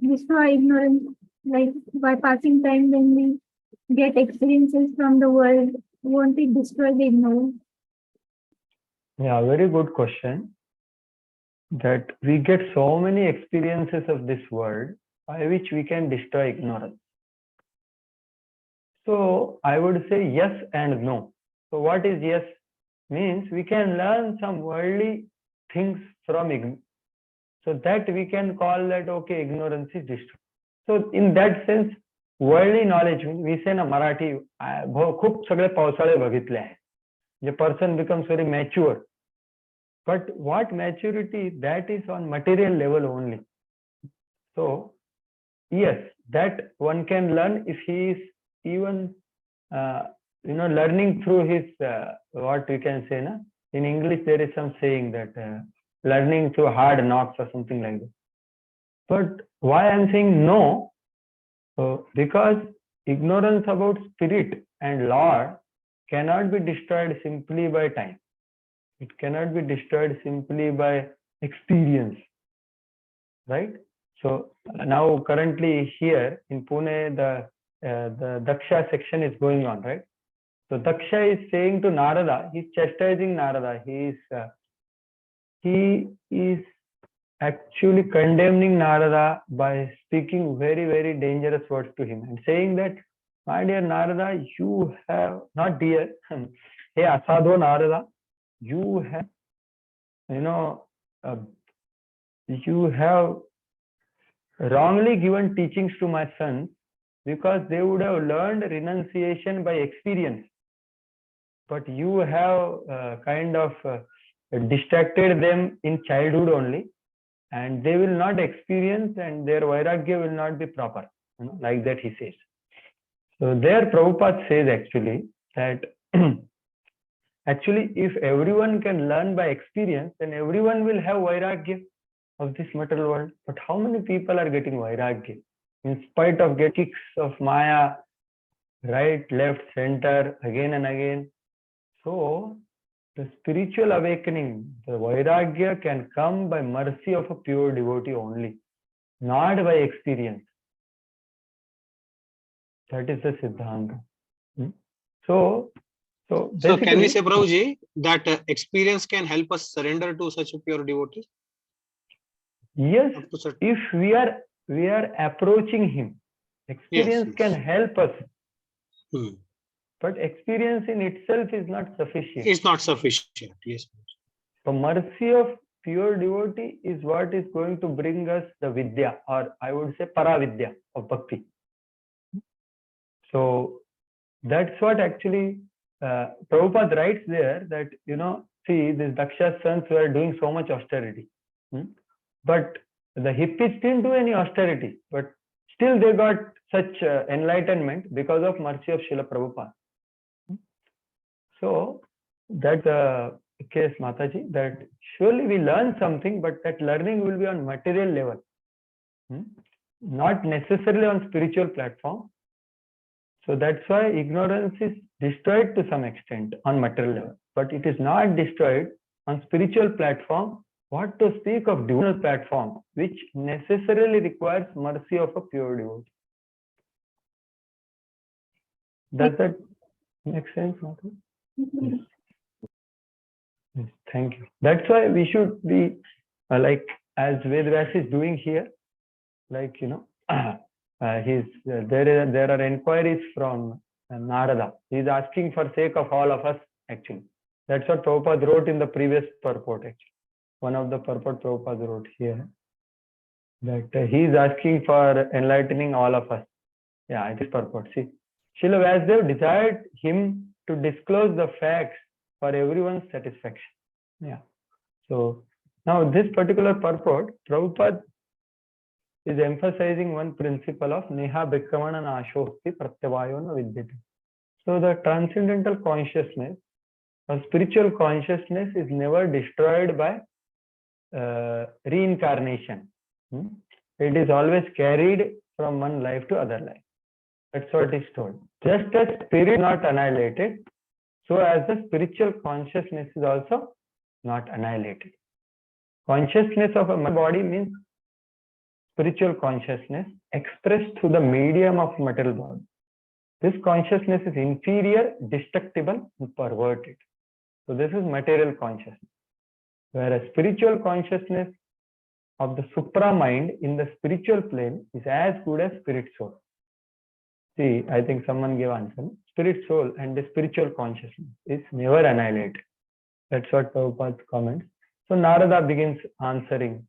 destroy ignorance, like by passing time when we get experiences from the world, won't it destroy the ignorance? Yeah, very good question. That we get so many experiences of this world by which we can destroy ignorance. So I would say yes and no. So what is yes? Means we can learn some worldly things from ignorance. So that we can call that, okay, ignorance is destroyed. So in that sense, worldly knowledge, we say na Marathi, खूप सगळे पावसाळे बघितले आहे. The person becomes very mature. But what maturity, that is on material level only. So yes, that one can learn if he is even learning through his what we can say na, in English there is some saying that learning through hard knocks or something like that. But why I'm saying no, because ignorance about spirit and Lord cannot be destroyed simply by time. It cannot be destroyed simply by experience, right? So now currently here in Pune, the Daksha section is going on, right? So Daksha is saying to Narada, he's chastising Narada. He is actually condemning Narada by speaking very, very dangerous words to him and saying that, my dear Narada, you have, not dear, hey Asadho Narada, you have, you have wrongly given teachings to my sons because they would have learned renunciation by experience. But you have kind of distracted them in childhood only, and they will not experience and their vairagya will not be proper. Like that he says. So there Prabhupada says actually that actually if everyone can learn by experience, then everyone will have vairagya of this material world. But how many people are getting vairagya in spite of getting kicks of Maya, right, left, center, again and again? So the spiritual awakening, the vairagya can come by mercy of a pure devotee only, not by experience. That is the Siddhanta. So can we say, Prabhuji, that experience can help us surrender to such a pure devotee? Yes, if we are we are approaching him. Experience can help us, but experience in itself is not sufficient. It's not sufficient. Yes. So mercy of pure devotee is what is going to bring us the vidya, or I would say paravidya of bhakti. So that's what actually Prabhupada writes there, that, see, these Daksha's sons were doing so much austerity. But the hippies didn't do any austerity, but still they got such enlightenment because of mercy of Srila Prabhupada. So that's the case, Mataji, that surely we learn something, but that learning will be on material level, not necessarily on spiritual platform. So that's why ignorance is destroyed to some extent on material level, but it is not destroyed on spiritual platform. What to speak of devotional platform, which necessarily requires mercy of a pure devotee. Does that make sense, Mataji? Yes. Yes, thank you. That's why we should be like as Vedvyas is doing here, like there are inquiries from Narada. He is asking for sake of all of us actually. That's what Prabhupada wrote in the previous purport actually. One of the purport Prabhupada wrote here, that he is asking for enlightening all of us. Yeah, it is purport. See, Srila Vyasdev desired him to disclose the facts for everyone's satisfaction. Yeah. So now this particular purport, Prabhupada is emphasizing one principle of Neha Bhikramana Nashosti Pratyavayona Vidyate. So the transcendental consciousness or spiritual consciousness is never destroyed by reincarnation. It is always carried from one life to other life. That's what is told. Just as spirit is not annihilated, so as the spiritual consciousness is also not annihilated. Consciousness of a body means spiritual consciousness expressed through the medium of material body. This consciousness is inferior, destructible, and perverted. So this is material consciousness. Whereas spiritual consciousness of the supra mind in the spiritual plane is as good as spirit soul. See, I think someone gave answer. Spirit soul and the spiritual consciousness is never annihilated. That's what Prabhupada comments. So Narada begins answering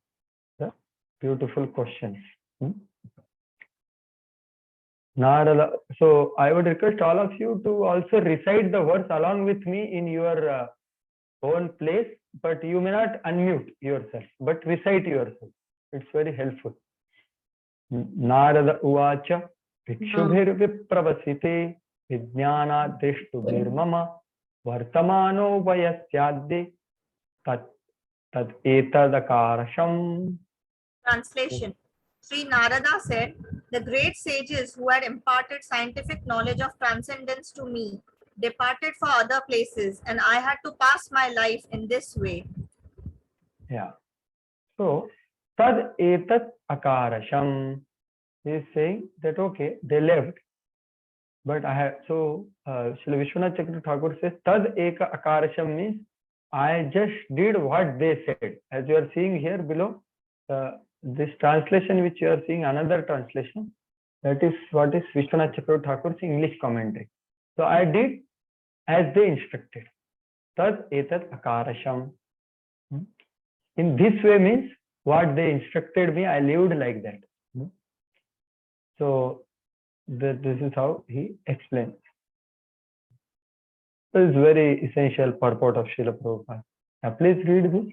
the beautiful questions. Narada. So I would request all of you to also recite the verse along with me in your own place, but you may not unmute yourself, but recite yourself. It's very helpful. Narada Uvacha Vikshubhir Vipravasite Vijnana Drishtubhirmama Vartamano Vayasyadde Tad Etadakarasham. Translation. Sri Narada said, the great sages who had imparted scientific knowledge of transcendence to me departed for other places, and I had to pass my life in this way. Yeah. So, Tad Etat Akarasham. He is saying that, okay, they left, but I have, so Srila Vishwanath Chakravarti Thakur says, Tad Eka Akarasham means I just did what they said. As you are seeing here below, this translation which you are seeing, another translation, that is what is Vishwanath Chakravarti Thakur's English commentary. So I did as they instructed. Tad etat akarasham. In this way means what they instructed me, I lived like that. So this is how he explains. This is very essential purport of Srila Prabhupada. Now please read this.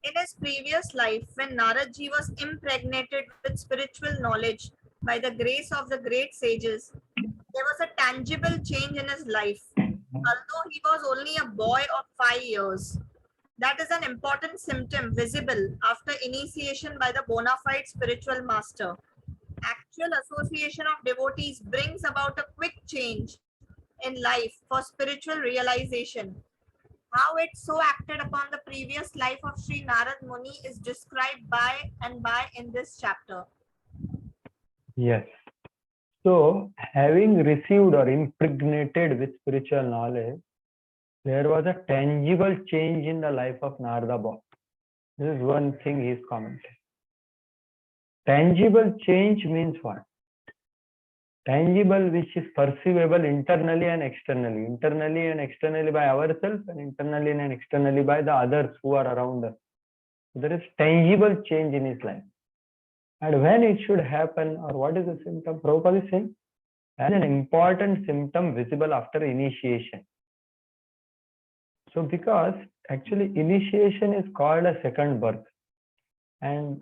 In his previous life, when Naradji was impregnated with spiritual knowledge by the grace of the great sages, there was a tangible change in his life. Although he was only a boy of 5 years, that is an important symptom visible after initiation by the bona fide spiritual master. Actual association of devotees brings about a quick change in life for spiritual realization. How it so acted upon the previous life of Sri Narad Muni is described by and by in this chapter. Yes. So, having received or impregnated with spiritual knowledge, there was a tangible change in the life of Narada This is one thing he is commenting. Tangible change means what? Tangible, which is perceivable internally and externally. Internally and externally by ourselves, and internally and externally by the others who are around us. There is tangible change in his life. And when it should happen, or what is the symptom? Prabhupada is saying, as an important symptom visible after initiation. So because actually initiation is called a second birth. And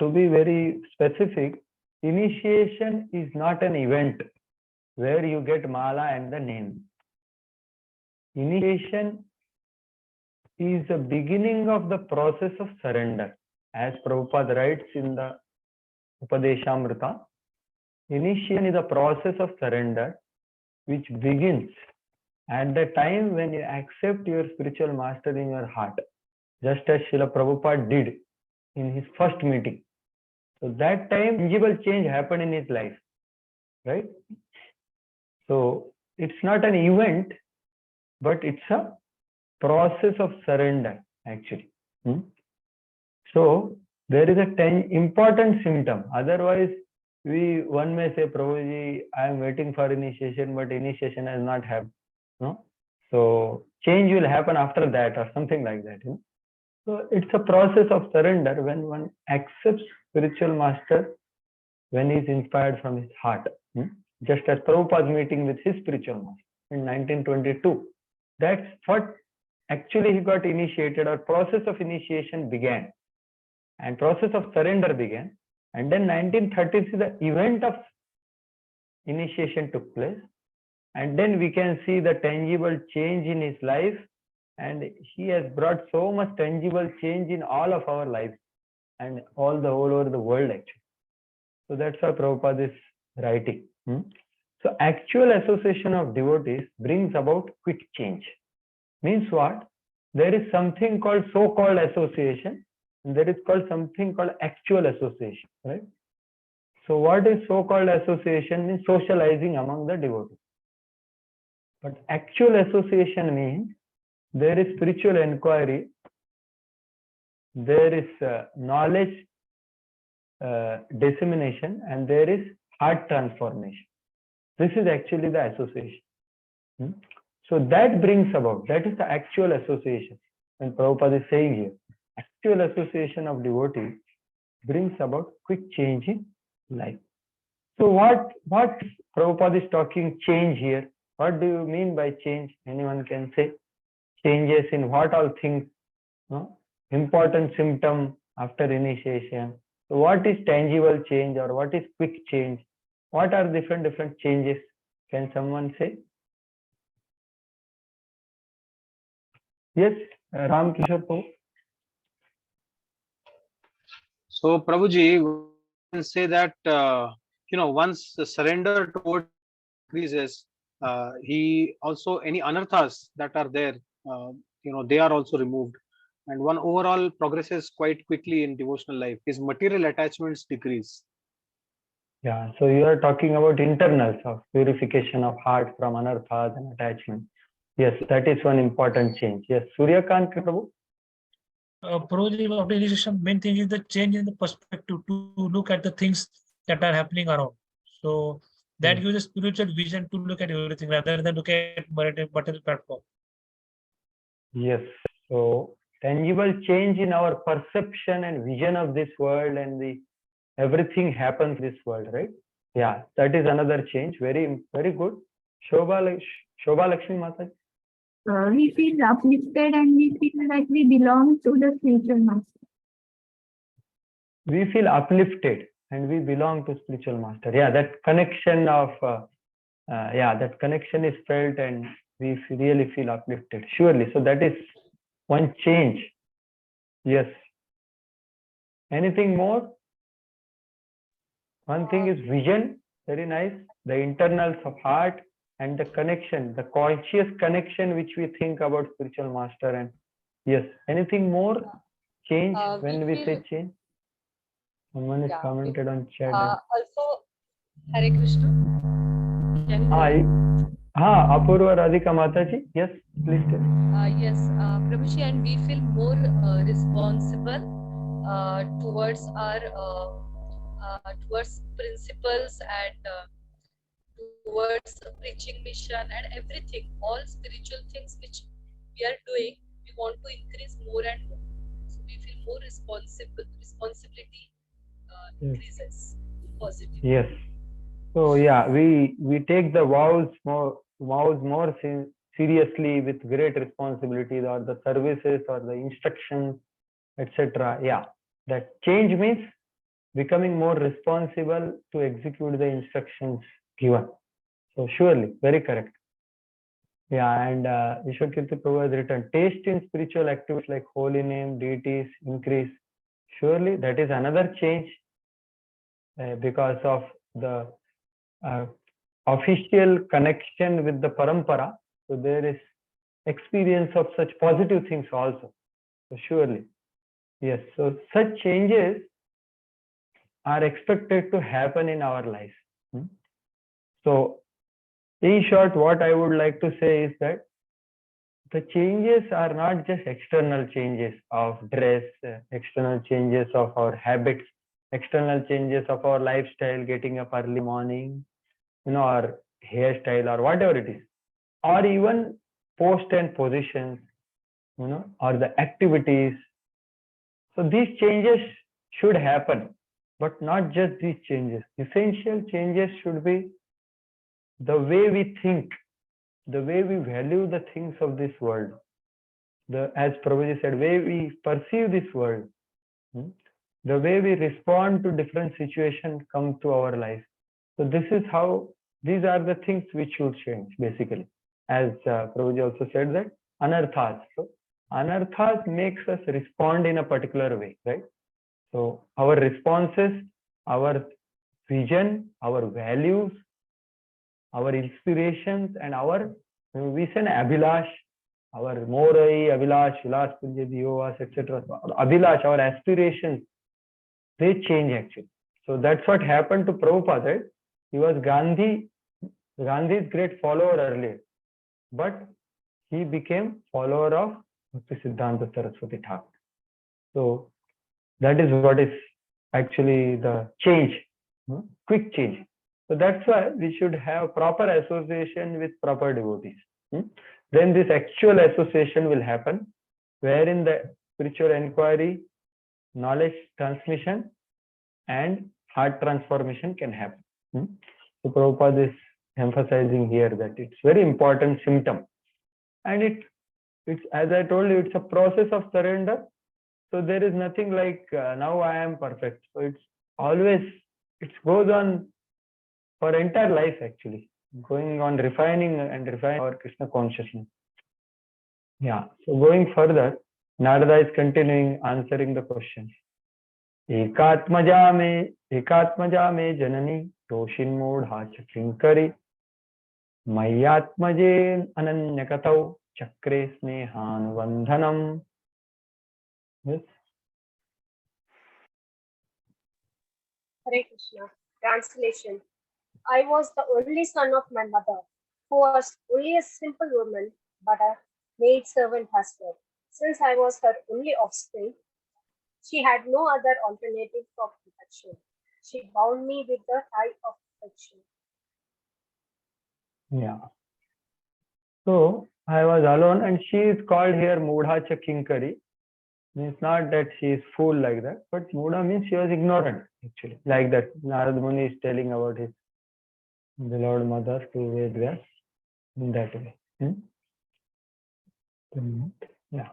to be very specific, initiation is not an event where you get mala and the name. Initiation is the beginning of the process of surrender. As Prabhupada writes in the Upadeshamrita, initiation is a process of surrender which begins at the time when you accept your spiritual master in your heart, just as Srila Prabhupada did in his first meeting. So that time, tangible change happened in his life, right? So it's not an event, but it's a process of surrender, actually. So there is a important symptom. Otherwise, one may say, Prabhuji, I am waiting for initiation, but initiation has not happened. No? So change will happen after that, or something like that. So it's a process of surrender when one accepts spiritual master when he is inspired from his heart. Just as Prabhupada's meeting with his spiritual master in 1922. That's what actually he got initiated, or process of initiation began. And process of surrender began. And then 1933, the event of initiation took place. And then we can see the tangible change in his life. And he has brought so much tangible change in all of our lives and all over the world, actually. So that's why Prabhupada is writing. So actual association of devotees brings about quick change. Means what? There is something called so-called association, and there is called something called actual association, right? So what is so-called association? Means socializing among the devotees. But actual association means there is spiritual inquiry, there is knowledge dissemination, and there is heart transformation. This is actually the association. So that brings about, that is the actual association. And Prabhupada is saying here, actual association of devotees brings about quick change in life. So what Prabhupada is talking change here? What do you mean by change? Anyone can say? Changes in what all things? No? Important symptom after initiation. So what is tangible change, or what is quick change? What are different changes? Can someone say? Yes, Ram Kishore Prabhu. So Prabhuji, we can say that once the surrender toward increases, he also, any anarthas that are there, they are also removed, and one overall progresses quite quickly in devotional life. His material attachments decrease. Yeah, so you are talking about internals of purification of heart from anarthas and attachment. Yes, that is one important change. Yes, Suryakant Prabhu. Prabhuji, after initiation, main thing is the change in the perspective to look at the things that are happening around. So that gives a spiritual vision to look at everything rather than look at material platform. Yes, so tangible change in our perception and vision of this world, and everything happens in this world, right? Yeah, that is another change. Very, very good. Shobha Lakshmi Mataji. We feel uplifted and we feel like we belong to the spiritual master. We feel uplifted and we belong to spiritual master. Yeah, that connection of that connection is felt, and we really feel uplifted. Surely. So that is one change. Yes. Anything more? One thing is vision. Very nice. The internals of heart. And the connection, the conscious connection which we think about spiritual master. And yes, anything more? Change when we say change? Someone is commented on chat. Also, Hare Krishna. Apurva Radhika Mataji, yes, please tell. Yes, Prabhuji, and we feel more responsible towards principles and towards preaching mission and everything, all spiritual things which we are doing, we want to increase more and more. So we feel more responsibility increases positive. Yes. So yeah, we take the vows more seriously with great responsibility, or the services or the instructions, etc. Yeah, that change means becoming more responsible to execute the instructions given. So surely, very correct. Yeah, and Vishwakirti Prabhu has written, taste in spiritual activities like holy name, deities increase. Surely that is another change because of the official connection with the parampara. So there is experience of such positive things also. So surely, yes. So such changes are expected to happen in our life. So in short, what I would like to say is that the changes are not just external changes of dress, external changes of our habits, external changes of our lifestyle, getting up early morning, or hairstyle or whatever it is, or even post and positions, or the activities. So these changes should happen, but not just these changes. Essential changes should be the way we think, the way we value the things of this world, as Prabhuji said, way we perceive this world, the way we respond to different situations come to our life. So this is how, these are the things which should change basically. As Prabhuji also said that anarthas. So anarthas makes us respond in a particular way, right? So our responses, our vision, our values, our inspirations, and our, we say abhilash, our morai, abhilash, vilas, punja, diyovas, etc. Abhilash, our aspirations, they change actually. So that's what happened to Prabhupada, right? He was Gandhi's great follower earlier, but he became follower of Bhaktisiddhanta Saraswati Thakur. So that is what is actually the change, quick change. So that's why we should have proper association with proper devotees. Then this actual association will happen, wherein the spiritual inquiry, knowledge transmission, and heart transformation can happen. So Prabhupada is emphasizing here that it's very important symptom, and it's as I told you, it's a process of surrender. So there is nothing like now I am perfect. So it's always, it goes on for entire life actually, going on refining our Krishna consciousness. Yeah. So going further, Narada is continuing answering the questions. Ekatmaja me janani toshin modha chakinkari mayatmaje ananyakatau chakre snehan vandhanam. Yes. Hare Krishna. Translation. I was the only son of my mother, who was only a simple woman, but a maid servant husband. Since I was her only offspring, she had no other alternative for protection. She bound me with the tie of affection. Yeah. So I was alone, and she is called here Mudha Chakinkari. Means not that she is fool like that, but Mudha means she was ignorant actually. Like that, Narada Muni is telling about his beloved mother to Vedvyas in that way. Yeah.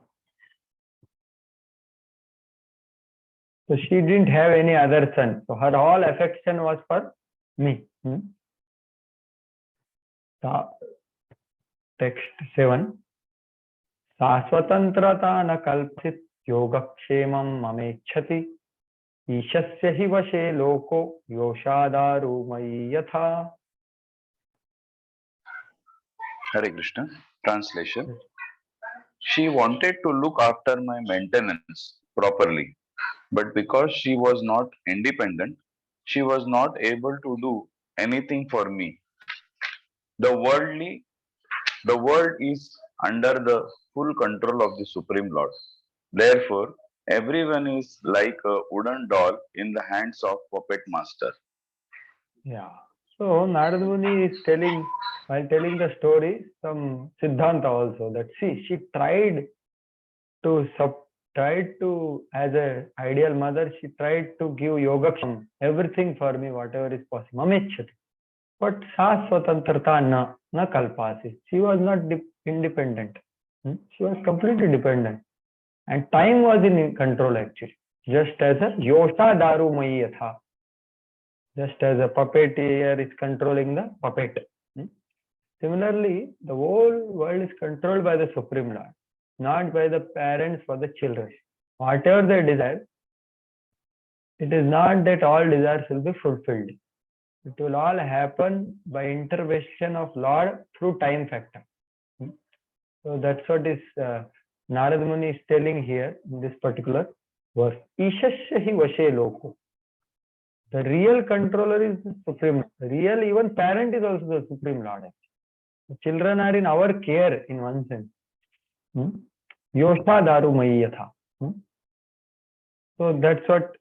So she didn't have any other son. So her all affection was for me. Text 7. Saswatantrata na kalpit yogakshemam mamechhati ishasya hi vashe loko yoshadaru mayi yatha. Hare Krishna. Translation. She wanted to look after my maintenance properly, but because she was not independent, she was not able to do anything for me. The worldly The world is under the full control of the Supreme Lord. Therefore, everyone is like a wooden doll in the hands of puppet master. Yeah. So Narad Muni is telling, while telling the story, some Siddhanta also, that see, she tried to as a ideal mother, she tried to give yoga, everything for me, whatever is possible. Mamechhati. But sa swatantrata na kalpasi. She was not independent. She was completely dependent. And time was in control actually. Just as a yosha daru mayatha. Just as a puppeteer is controlling the puppet. Similarly, the whole world is controlled by the Supreme Lord, not by the parents for the children. Whatever they desire, it is not that all desires will be fulfilled. It will all happen by intervention of Lord through time factor. So that's what is Narad Muni is telling here in this particular verse. Ishasya hi vashe loko. The real controller is the Supreme Lord. The real even parent is also the Supreme Lord. The children are in our care in one sense. Yosha daru mayatha. So that's what,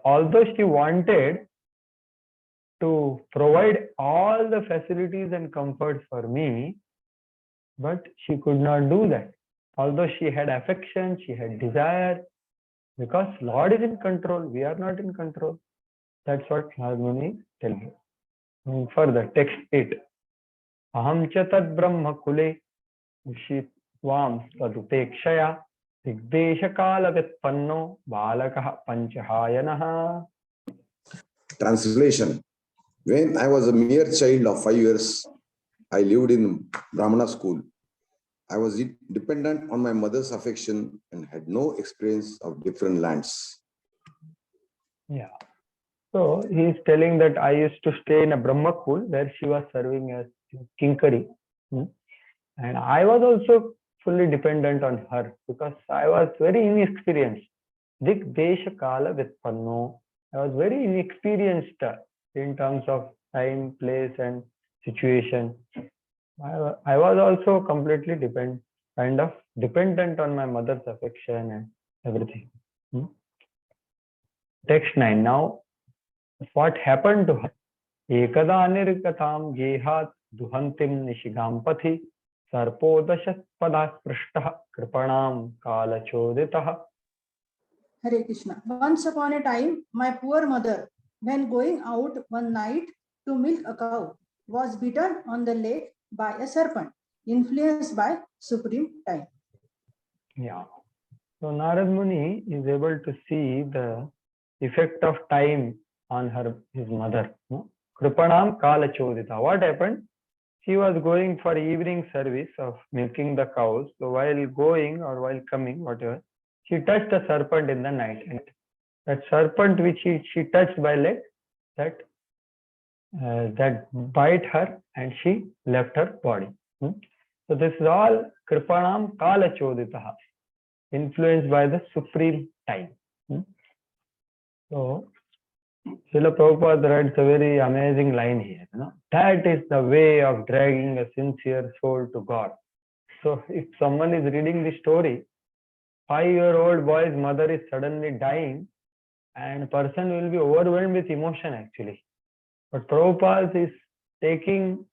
although she wanted to provide all the facilities and comforts for me, but she could not do that. Although she had affection, she had desire, because Lord is in control, we are not in control. That's what Narad Muni is telling. Further, text 8. Aham cha tad brahma kule ushitvam tadupekshaya digdesha kala vitpanno balakah panchahayanaha. Translation. When I was a mere child of 5 years, I lived in Brahmana school. I was dependent on my mother's affection and had no experience of different lands. Yeah. So he is telling that I used to stay in a Brahma school where she was serving as Kinkari. And I was also fully dependent on her because I was very inexperienced. Dik Desha Kala Vitpanno. I was very inexperienced in terms of time, place, and situation. I was also completely dependent on my mother's affection and everything. Text 9. Now, what happened to her? Ekada nirgatam gehat duhantim nishigam pathi sarpo dashat padas prashtah kripanam kala choditah. Hare Krishna. Once upon a time, my poor mother, when going out one night to milk a cow, was bitten on the leg by a serpent, influenced by supreme time. Yeah. So Narad Muni is able to see the effect of time on his mother. Kripanam kala chodita. What happened? She was going for evening service of milking the cows. So while going or while coming, whatever, she touched a serpent in the night. And that serpent which she touched by leg, that bite her and she left her body. So this is all Kripanam Kala Choditaha, influenced by the supreme time. So Srila Prabhupada writes a very amazing line here. That is the way of dragging a sincere soul to God. So if someone is reading the story, 5-year-old boy's mother is suddenly dying, and person will be overwhelmed with emotion actually. But Prabhupada is taking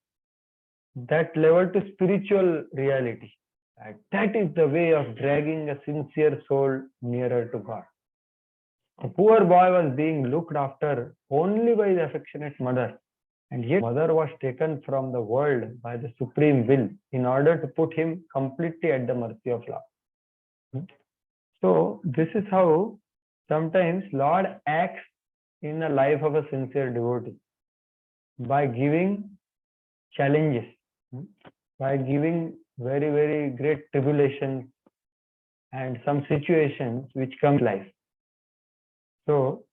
that level to spiritual reality. That is the way of dragging a sincere soul nearer to God. A poor boy was being looked after only by the affectionate mother, and yet mother was taken from the world by the supreme will in order to put him completely at the mercy of Lord. So this is how sometimes Lord acts in the life of a sincere devotee, by giving challenges, by giving very, very great tribulations and some situations which come in life. So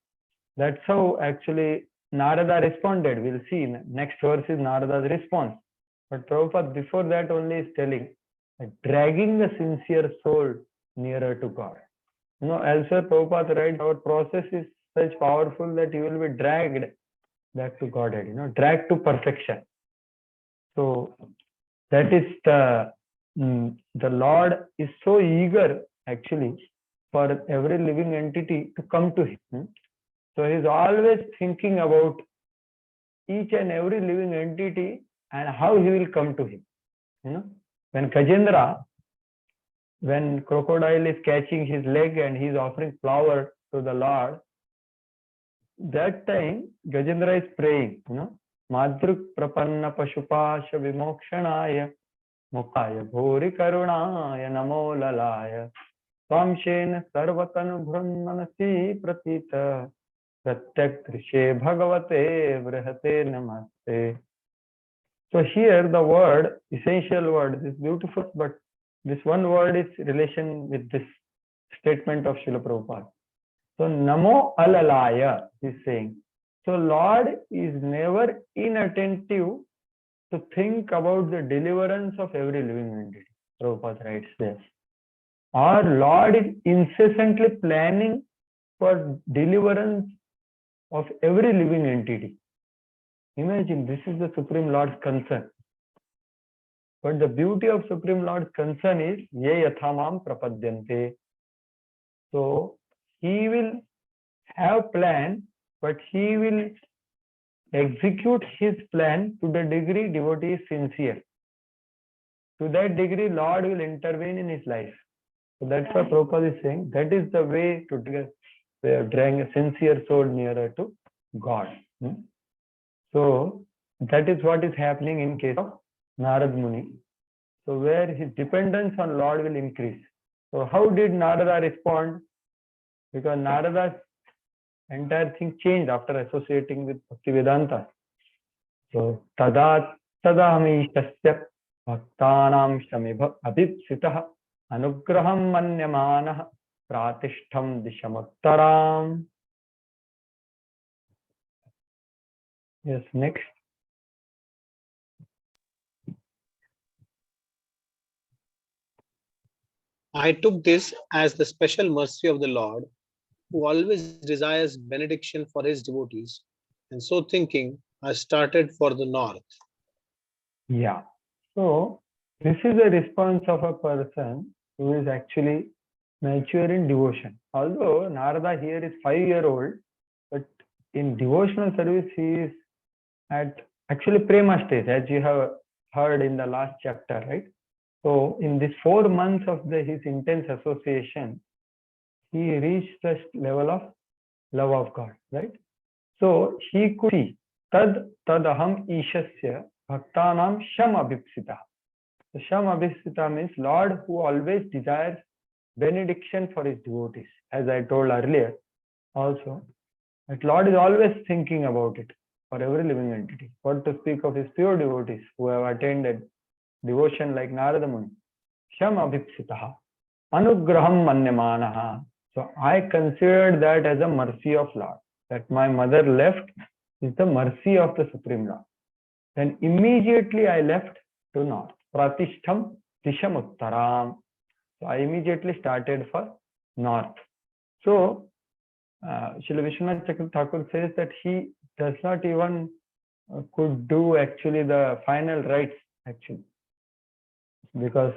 that's how actually Narada responded. We'll see next verse is Narada's response. But Prabhupada before that only is telling that dragging the sincere soul nearer to God. Elsewhere Prabhupada writes our process is such powerful that you will be dragged back to Godhead, dragged to perfection. So that is the Lord is so eager actually for every living entity to come to him. So he's always thinking about each and every living entity and how he will come to him. When Gajendra, when crocodile is catching his leg and he's offering flower to the Lord, that time Gajendra is praying, Madruk prapanna pashupasha vimokshanaya mukaya bhori karunaya namo lalaya swamshena sarvatanu brahmanasi pratita pratyak drishe bhagavate vrihate namaste. So here the word, essential word, is beautiful, but this one word is relation with this statement of Srila Prabhupada. So Namo Alalaya is saying. So Lord is never inattentive to think about the deliverance of every living entity. Prabhupada writes this. Our Lord is incessantly planning for deliverance of every living entity. Imagine, this is the Supreme Lord's concern. But the beauty of Supreme Lord's concern is Ye yathamam prapadyante. So he will have plan, but he will execute his plan to the degree devotee is sincere. To that degree, Lord will intervene in his life. So that's what Prabhupada is saying. That is the way to bring a sincere soul nearer to God. So that is what is happening in case of Narad Muni. So where his dependence on Lord will increase. So how did Narada respond? Because Narada's entire thing changed after associating with Bhaktivedanta. So tada tadamishasya bhaktanam shamibha abhipsitah anugraham manyamanah pratishtham dishamuttaram. Yes, next. I took this as the special mercy of the Lord, who always desires benediction for his devotees. And so thinking, I started for the north. Yeah. So this is a response of a person who is actually mature in devotion. Although Narada here is 5-year-old, but in devotional service he is at actually prema stage, as you have heard in the last chapter, right? So in these 4 months of his intense association, he reached the level of love of God, right? So he could see tadaham ishasya bhaktanam sham abhipsita. So sham abhipsita means Lord who always desires benediction for his devotees. As I told earlier also, that Lord is always thinking about it for every living entity. What to speak of his pure devotees who have attained devotion like Narada Muni. Sham abhipsitaha anugraham manyamanaha. So I considered that as a mercy of Lord. That my mother left is the mercy of the Supreme Lord. Then immediately I left to north. Pratishtham dishamuttaram. So I immediately started for north. So Srila Vishwanath Chakravarti Thakur says that he does not even could do actually the final rites actually, because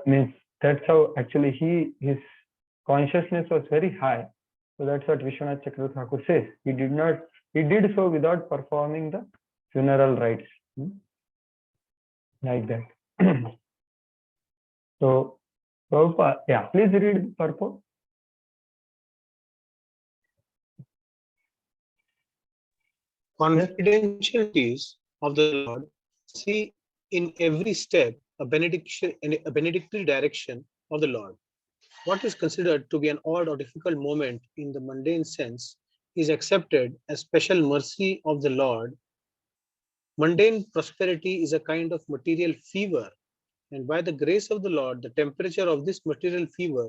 means that's how actually his consciousness was very high. So that's what Vishwanath Chakravarti Thakur says. He did so without performing the funeral rites, like that. So Prabhupada, yeah, please read the purport. Confidentialities of the Lord see in every step a benedictory direction of the Lord. What is considered to be an odd or difficult moment in the mundane sense is accepted as special mercy of the Lord. Mundane prosperity is a kind of material fever, and by the grace of the Lord, the temperature of this material fever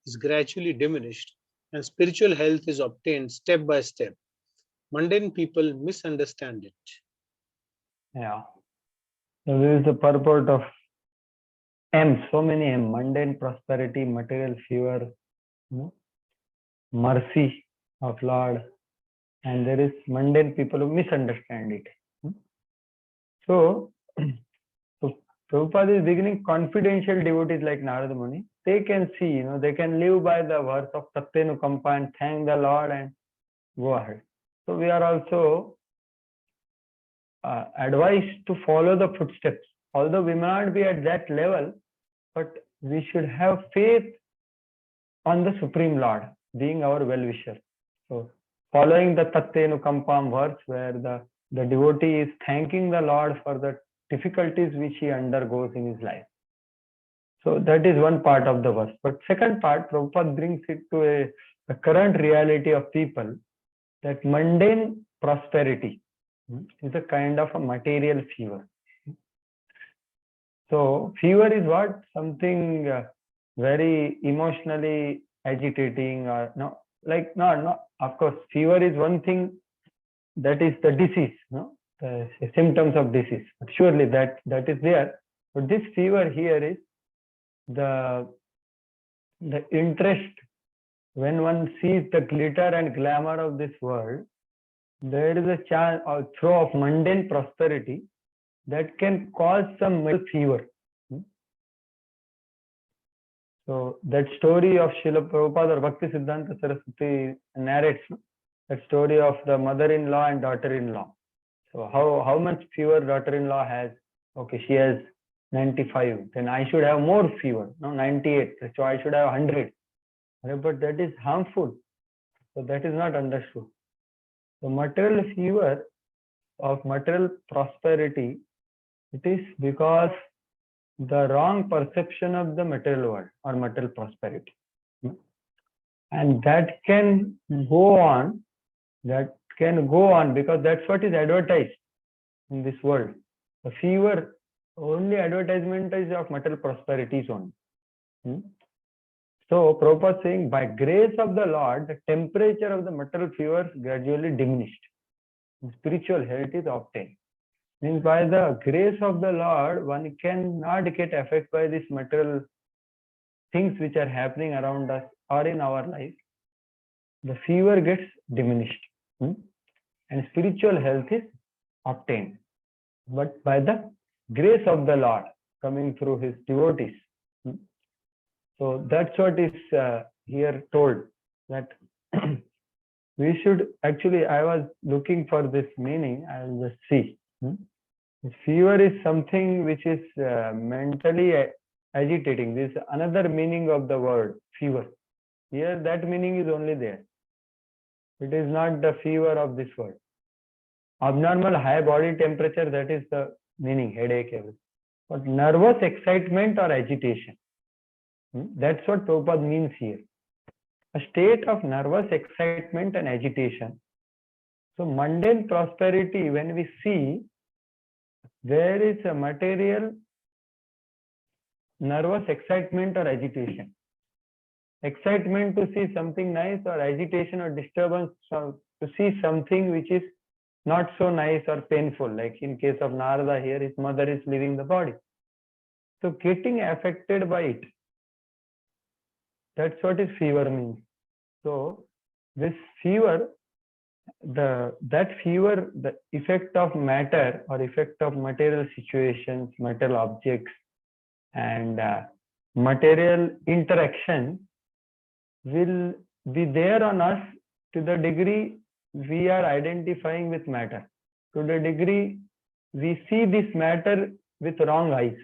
is gradually diminished, and spiritual health is obtained step by step. Mundane people misunderstand it. Yeah. So this is the purport of M, so many M: mundane prosperity, material fever, mercy of Lord, and there is mundane people who misunderstand it. So Prabhupada is beginning confidential devotees like Narada Muni. They can see, they can live by the verse of Satyanukampa and thank the Lord and go ahead. So we are also advised to follow the footsteps. Although we may not be at that level, but we should have faith on the Supreme Lord being our well-wisher. So following the Tatyanukampam verse where the devotee is thanking the Lord for the difficulties which he undergoes in his life. So that is one part of the verse. But second part, Prabhupada brings it to a current reality of people, that mundane prosperity is a kind of a material fever. So fever is what? Something very emotionally agitating, or no, like no. Of course, fever is one thing, that is the disease, the symptoms of disease. But surely that is there. But this fever here is the interest. When one sees the glitter and glamour of this world, there is a chance or throw of mundane prosperity that can cause some fever. So that story of Srila Prabhupada or Bhaktivedanta Saraswati narrates that story of the mother-in-law and daughter-in-law. So how much fever daughter-in-law has? Okay, she has 95. Then I should have more fever. No, 98. So I should have 100. But that is harmful. So that is not understood. The material fever of material prosperity, it is because the wrong perception of the material world or material prosperity. And that can go on because that's what is advertised in this world. The fever, only advertisement is of material prosperities only. So Prabhupada saying, by grace of the Lord, the temperature of the material fever gradually diminished. Spiritual health is obtained. Means by the grace of the Lord, one cannot get affected by these material things which are happening around us or in our life. The fever gets diminished. And spiritual health is obtained. But by the grace of the Lord coming through his devotees. So that's what is here told, that we should actually, I was looking for this meaning, I will just see. Fever is something which is mentally agitating. This is another meaning of the word fever. Here that meaning is only there. It is not the fever of this world. Abnormal high body temperature, that is the meaning, headache, everything. But nervous excitement or agitation. That's what Prabhupada means here. A state of nervous excitement and agitation. So mundane prosperity, when we see, there is a material nervous excitement or agitation. Excitement to see something nice, or agitation or disturbance to see something which is not so nice or painful. Like in case of Narada here, his mother is leaving the body. So getting affected by it. That's what is fever means. So this fever, that fever, the effect of matter or effect of material situations, material objects, and material interaction will be there on us to the degree we are identifying with matter, to the degree we see this matter with wrong eyes.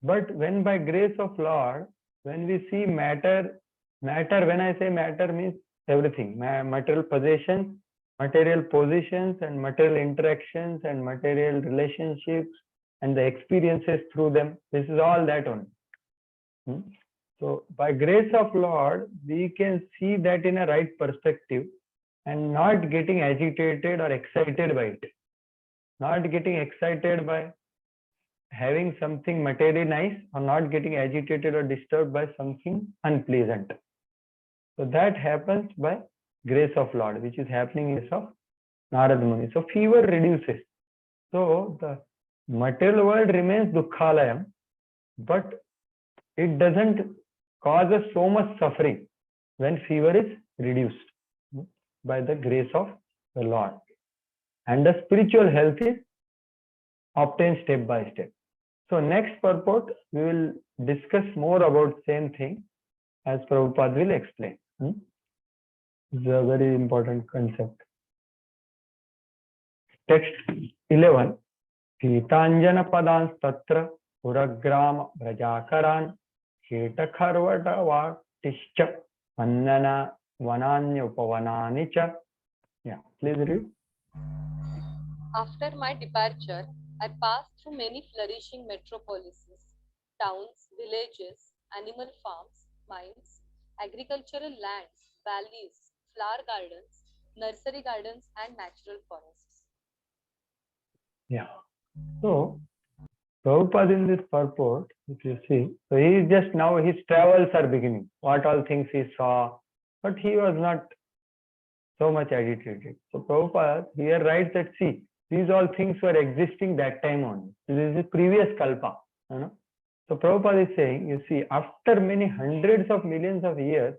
But when by grace of Lord, when we see matter, when I say matter means everything, material possessions, material positions, and material interactions, and material relationships, and the experiences through them, this is all that only. So by grace of Lord, we can see that in a right perspective and not getting agitated or excited by it. Not getting excited by having something materially nice, or not getting agitated or disturbed by something unpleasant. So that happens by grace of Lord, which is happening in the case of Narada Muni. So fever reduces. So the material world remains dukkhalayam, but it doesn't cause us so much suffering when fever is reduced by the grace of the Lord. And the spiritual health is obtain step by step. So next purport, we will discuss more about same thing as Prabhupada will explain. It's a very important concept. Text 11. Pitanjana padans tatra uragrama brajakaran ketakharvata vatischa annana vananya upavanani cha. Yeah, please read. After my departure, I passed through many flourishing metropolises, towns, villages, animal farms, mines, agricultural lands, valleys, flower gardens, nursery gardens, and natural forests. Yeah. So, Prabhupada in this purport, if you see, so he is just now, his travels are beginning, what all things he saw, but he was not so much agitated. So Prabhupada here writes that, see, these all things were existing that time only. This is the previous kalpa. You know? So Prabhupada is saying, you see, after many hundreds of millions of years,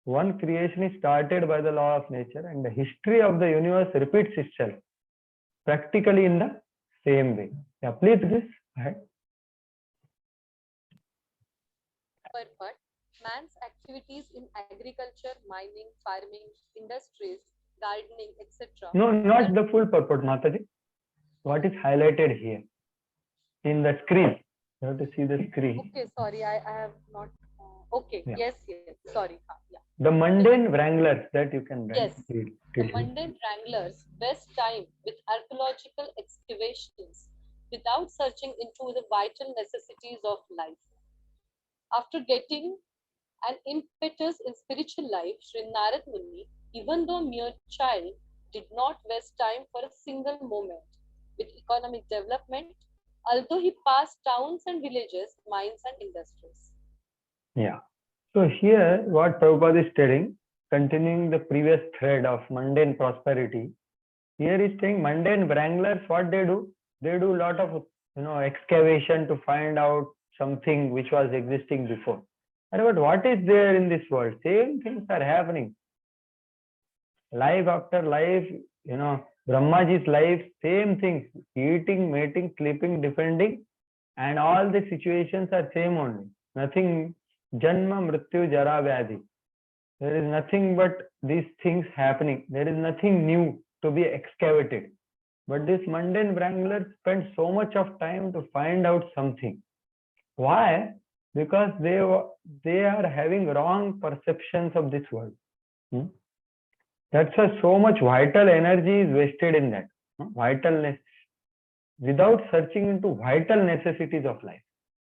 one creation is started by the law of nature and the history of the universe repeats itself practically in the same way. Yeah, please this. Ahead. But man's activities in agriculture, mining, farming, industries, gardening, etc. No, not the full purport, Mataji. What is highlighted here in the screen? You have to see the screen. Okay, sorry, I have not. Okay, Yeah. yes, sorry. Yeah. The mundane wranglers that you can write. Yes, the mundane wranglers best time with archaeological excavations without searching into the vital necessities of life. After getting an impetus in spiritual life, Sri Narad Muni, even though mere child, did not waste time for a single moment with economic development, although he passed towns and villages, mines and industries. Yeah. So here what Prabhupada is telling, continuing the previous thread of mundane prosperity, here is saying mundane wranglers, what they do? They do a lot of excavation to find out something which was existing before. But what is there in this world? Same things are happening. Life after life, Brahmaji's life, same things. Eating, mating, sleeping, defending, and all the situations are same only. Nothing, Janma, Mrityu, Jara, Vyadhi. There is nothing but these things happening. There is nothing new to be excavated. But this mundane wranglers spend so much of time to find out something. Why? Because they are having wrong perceptions of this world. That's why so much vital energy is wasted in that. Vitalness. Without searching into vital necessities of life.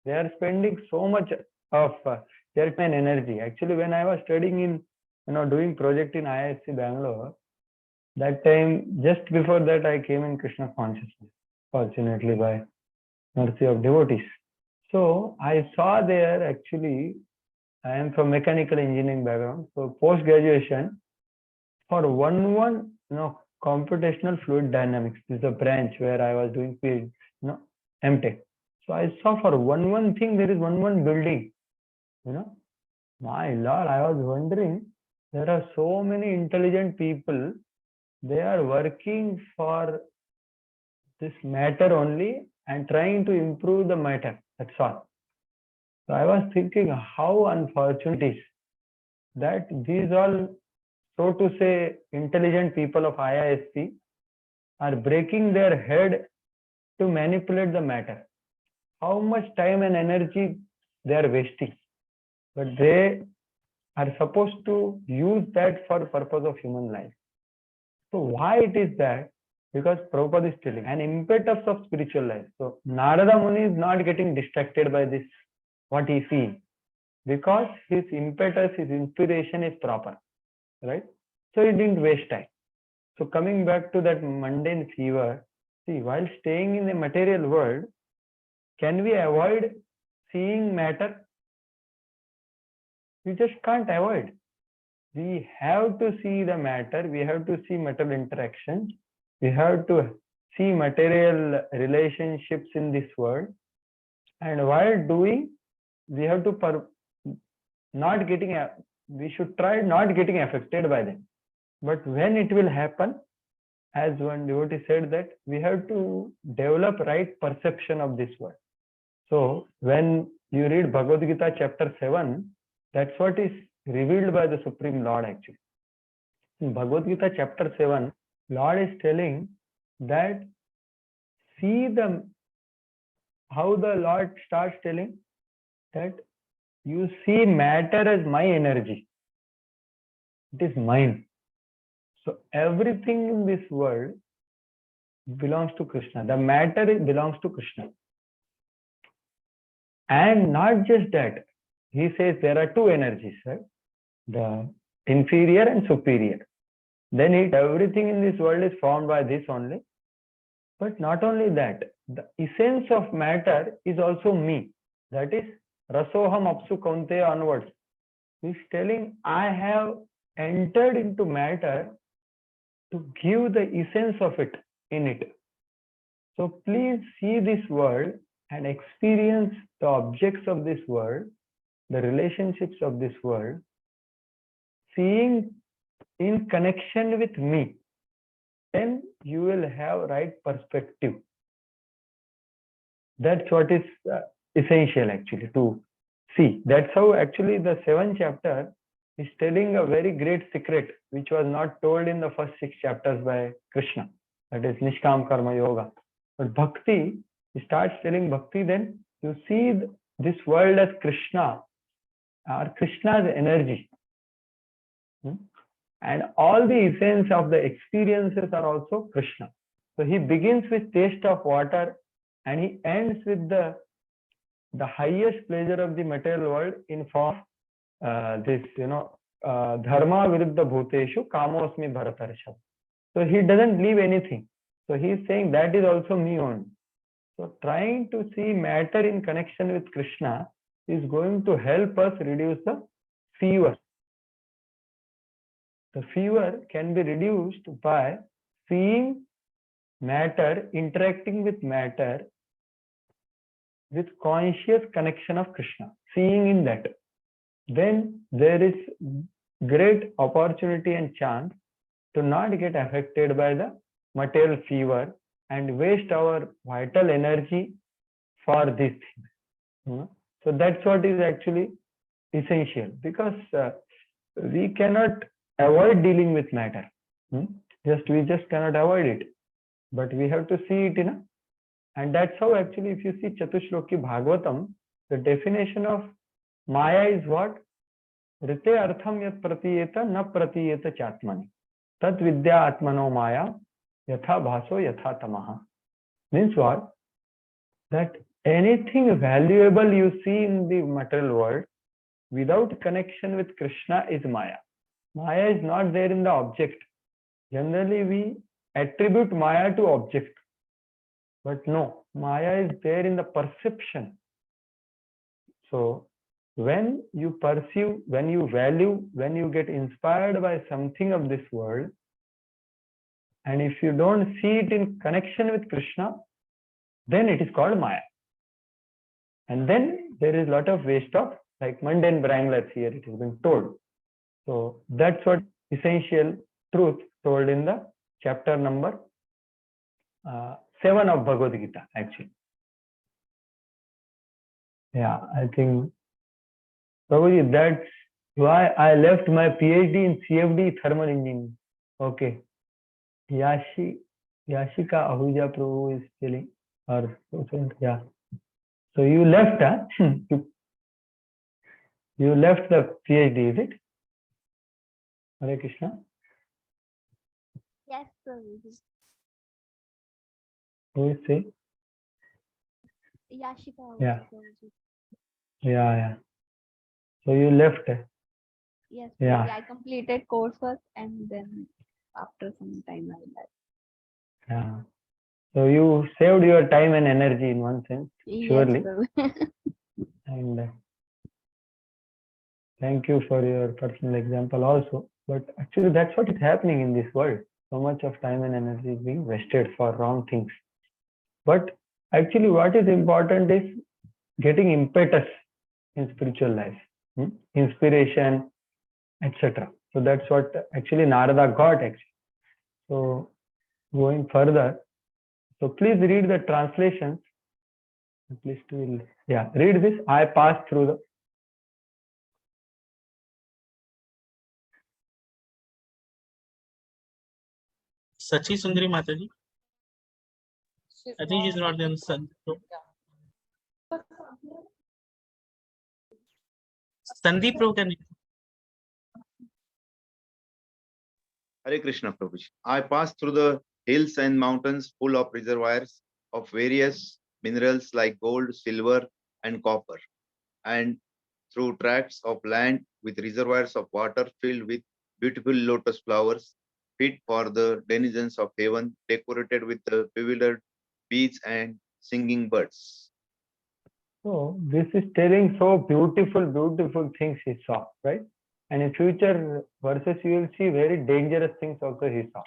They are spending so much of their time and energy. Actually, when I was studying in, doing project in ISC Bangalore, that time, just before that, I came in Krishna Consciousness, fortunately by mercy of devotees. So I saw there actually, I am from mechanical engineering background. So post-graduation, for one, computational fluid dynamics, this is a branch where I was doing PhD, MTech. So I saw for one thing, there is one building, my Lord, I was wondering, there are so many intelligent people, they are working for this matter only and trying to improve the matter. That's all. So I was thinking how unfortunate it is that these all, so to say, intelligent people of IISC are breaking their head to manipulate the matter. How much time and energy they are wasting. But they are supposed to use that for the purpose of human life. So why it is that? Because Prabhupada is telling an impetus of spiritual life. So Narada Muni is not getting distracted by this, what he sees, because his impetus, his inspiration is proper, right? So he didn't waste time. So coming back to that mundane fever, see, while staying in the material world, can we avoid seeing matter? We just can't avoid. We have to see the matter, we have to see material interactions, we have to see material relationships in this world, and while doing, we have to we should try not getting affected by them. But when it will happen, as one devotee said, that we have to develop right perception of this world. So when you read Bhagavad Gita chapter 7, that's what is revealed by the Supreme Lord actually. In Bhagavad Gita chapter 7, Lord is telling that see how the Lord starts telling that you see matter as my energy. It is mine. So everything in this world belongs to Krishna. The matter belongs to Krishna. And not just that, he says there are two energies, right? The inferior and superior. Then everything in this world is formed by this only. But not only that, the essence of matter is also me. That is Rasoham Apsu Kaunteya onwards. He's telling, I have entered into matter to give the essence of it in it. So please see this world and experience the objects of this world, the relationships of this world, seeing in connection with me. Then you will have right perspective. That's what is essential actually to see. That's how actually the 7th chapter is telling a very great secret which was not told in the first 6 chapters by Krishna. That is Nishkam Karma Yoga. But Bhakti, he starts telling Bhakti, then you see this world as Krishna or Krishna's energy. And all the essence of the experiences are also Krishna. So he begins with taste of water and he ends with the highest pleasure of the material world in form this, dharma viruddha bhuteshu kamosmi bharatarsha. So he doesn't leave anything. So he is saying that is also me only. So trying to see matter in connection with Krishna is going to help us reduce the fever. The fever can be reduced by seeing matter, interacting with matter with conscious connection of Krishna, seeing in that. Then there is great opportunity and chance to not get affected by the material fever and waste our vital energy for these things. So that's what is actually essential, because we cannot avoid dealing with matter. We just cannot avoid it. But we have to see it, and that's how actually if you see Chatushloki Bhagavatam, the definition of Maya is what? Rite artham yat pratiyeta na pratiyeta chatmani. Tat vidya atmano Maya yatha bhaso yatha tamaha. Means what? That anything valuable you see in the material world without connection with Krishna is Maya. Maya is not there in the object. Generally, we attribute Maya to object. But no, Maya is there in the perception. So, when you perceive, when you value, when you get inspired by something of this world, and if you don't see it in connection with Krishna, then it is called Maya. And then there is a lot of waste of like mundane branglets here, it has been told. So that's what essential truth told in the chapter number 7 of Bhagavad Gita actually. Yeah, I think Prabhuji, that's why I left my PhD in CFD thermal engineering. Okay. Yashika Ahuja Prabhu is telling, or yeah. So you left, you left the PhD, is it? Hare Krishna. Yes, Prabhuji. Who is saying? Yashika. Yeah. Prabhuji. Yeah. So you left. Yes, Yeah. Prabhuji. I completed coursework and then after some time I left. Yeah. So you saved your time and energy in one sense, surely. Yes, And thank you for your personal example also. But actually, that's what is happening in this world. So much of time and energy is being wasted for wrong things. But actually, what is important is getting impetus in spiritual life, inspiration, etc. So that's what actually Narada got actually. So going further. So please read the translations. At least we'll, yeah, read this. I passed through the. Sachi Sundari Mataji. I think she's not in sun. Sandeep Prabhu, can you? Hare Krishna Prabhuji. I passed through the hills and mountains full of reservoirs of various minerals like gold, silver, and copper, and through tracts of land with reservoirs of water filled with beautiful lotus flowers, fit for the denizens of heaven, decorated with the bewildered bees and singing birds. So this is telling so beautiful things he saw, right? And in future verses, you will see very dangerous things also he saw,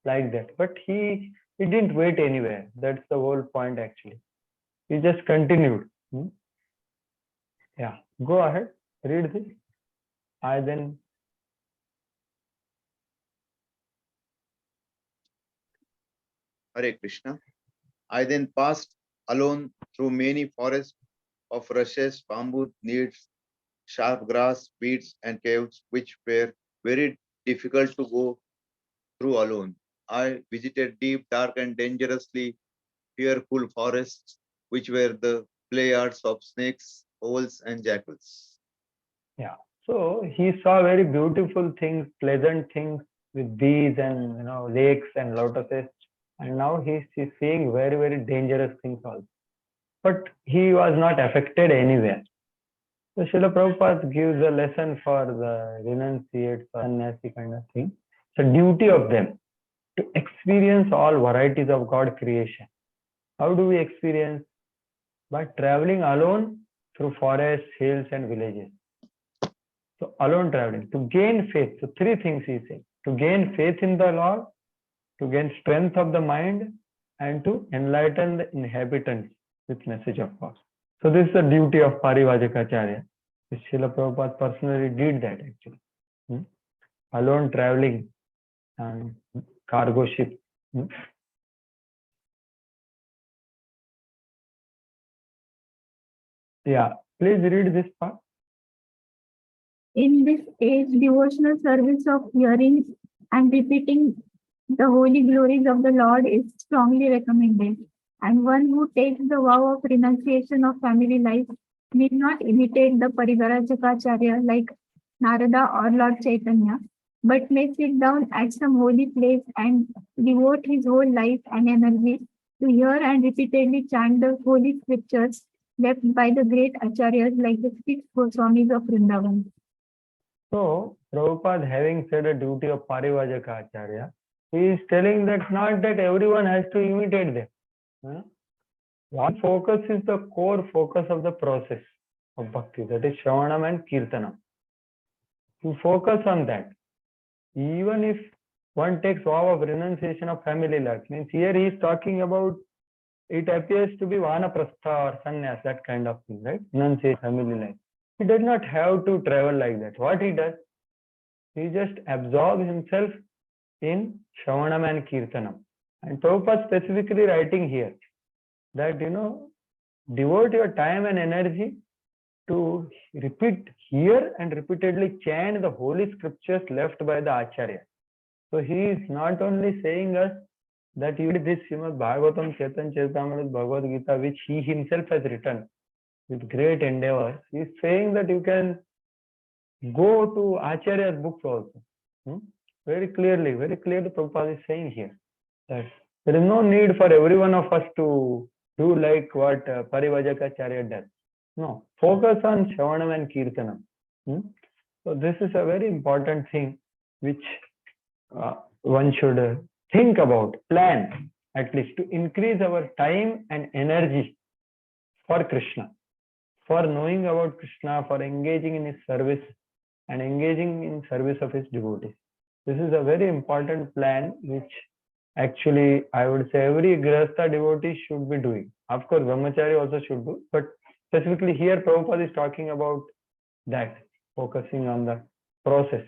like that. But he didn't wait anywhere. That's the whole point actually. He just continued. Yeah, go ahead, read this. I then. Hare Krishna. I then passed alone through many forests of rushes, bamboo, needles, sharp grass, weeds, and caves, which were very difficult to go through alone. I visited deep, dark, and dangerously fearful forests, which were the playards of snakes, owls, and jackals. Yeah, so he saw very beautiful things, pleasant things with bees and lakes and lotuses, and now he's seeing very dangerous things also. But he was not affected anywhere. So Srila Prabhupada gives a lesson for the renunciates, sannyasi kind of thing. It's a duty of them to experience all varieties of God creation. How do we experience? By traveling alone through forests, hills, and villages. So alone traveling, to gain faith. So three things he said: to gain faith in the Lord, to gain strength of the mind, and to enlighten the inhabitants with message of God. So this is the duty of Parivajaka-acharya. Srila Prabhupada personally did that actually. Alone traveling and cargo ship. Yeah, please read this part. In this age, devotional service of hearing and repeating the holy glories of the Lord is strongly recommended. And one who takes the vow of renunciation of family life need not imitate the Parivarajaka-acharya like Narada or Lord Chaitanya, but may sit down at some holy place and devote his whole life and energy to hear and repeatedly chant the holy scriptures left by the great acharyas like the 6 Goswamis of Vrindavan. So, Prabhupada, having said a duty of Parivajaka Acharya, he is telling that not that everyone has to imitate them. One focus is the core focus of the process of bhakti, that is Shravanam and Kirtanam. You focus on that. Even if one takes vow of renunciation of family life, means here he is talking about, it appears to be Vanaprastha or Sannyas, that kind of thing, right? Renunciation family life. He does not have to travel like that. What he does, he just absorbs himself in Shravanam and Kirtanam. And Prabhupada specifically writing here that, devote your time and energy to hear and repeatedly chant the holy scriptures left by the Acharya. So he is not only saying us that you read this Srimad Bhagavatam, Chaitanya Charitamrita, Bhagavad Gita, which he himself has written with great endeavor. He is saying that you can go to Acharya's books also. Very clearly Prabhupada is saying here that there is no need for every one of us to do like what Parivajaka-acharya does. No, focus on Shravanam and Kirtanam. So this is a very important thing which one should think about, plan at least to increase our time and energy for Krishna, for knowing about Krishna, for engaging in his service and engaging in service of his devotees. This is a very important plan which actually I would say every Grihastha devotee should be doing. Of course, Brahmachari also should do, but specifically here Prabhupada is talking about that, focusing on the process.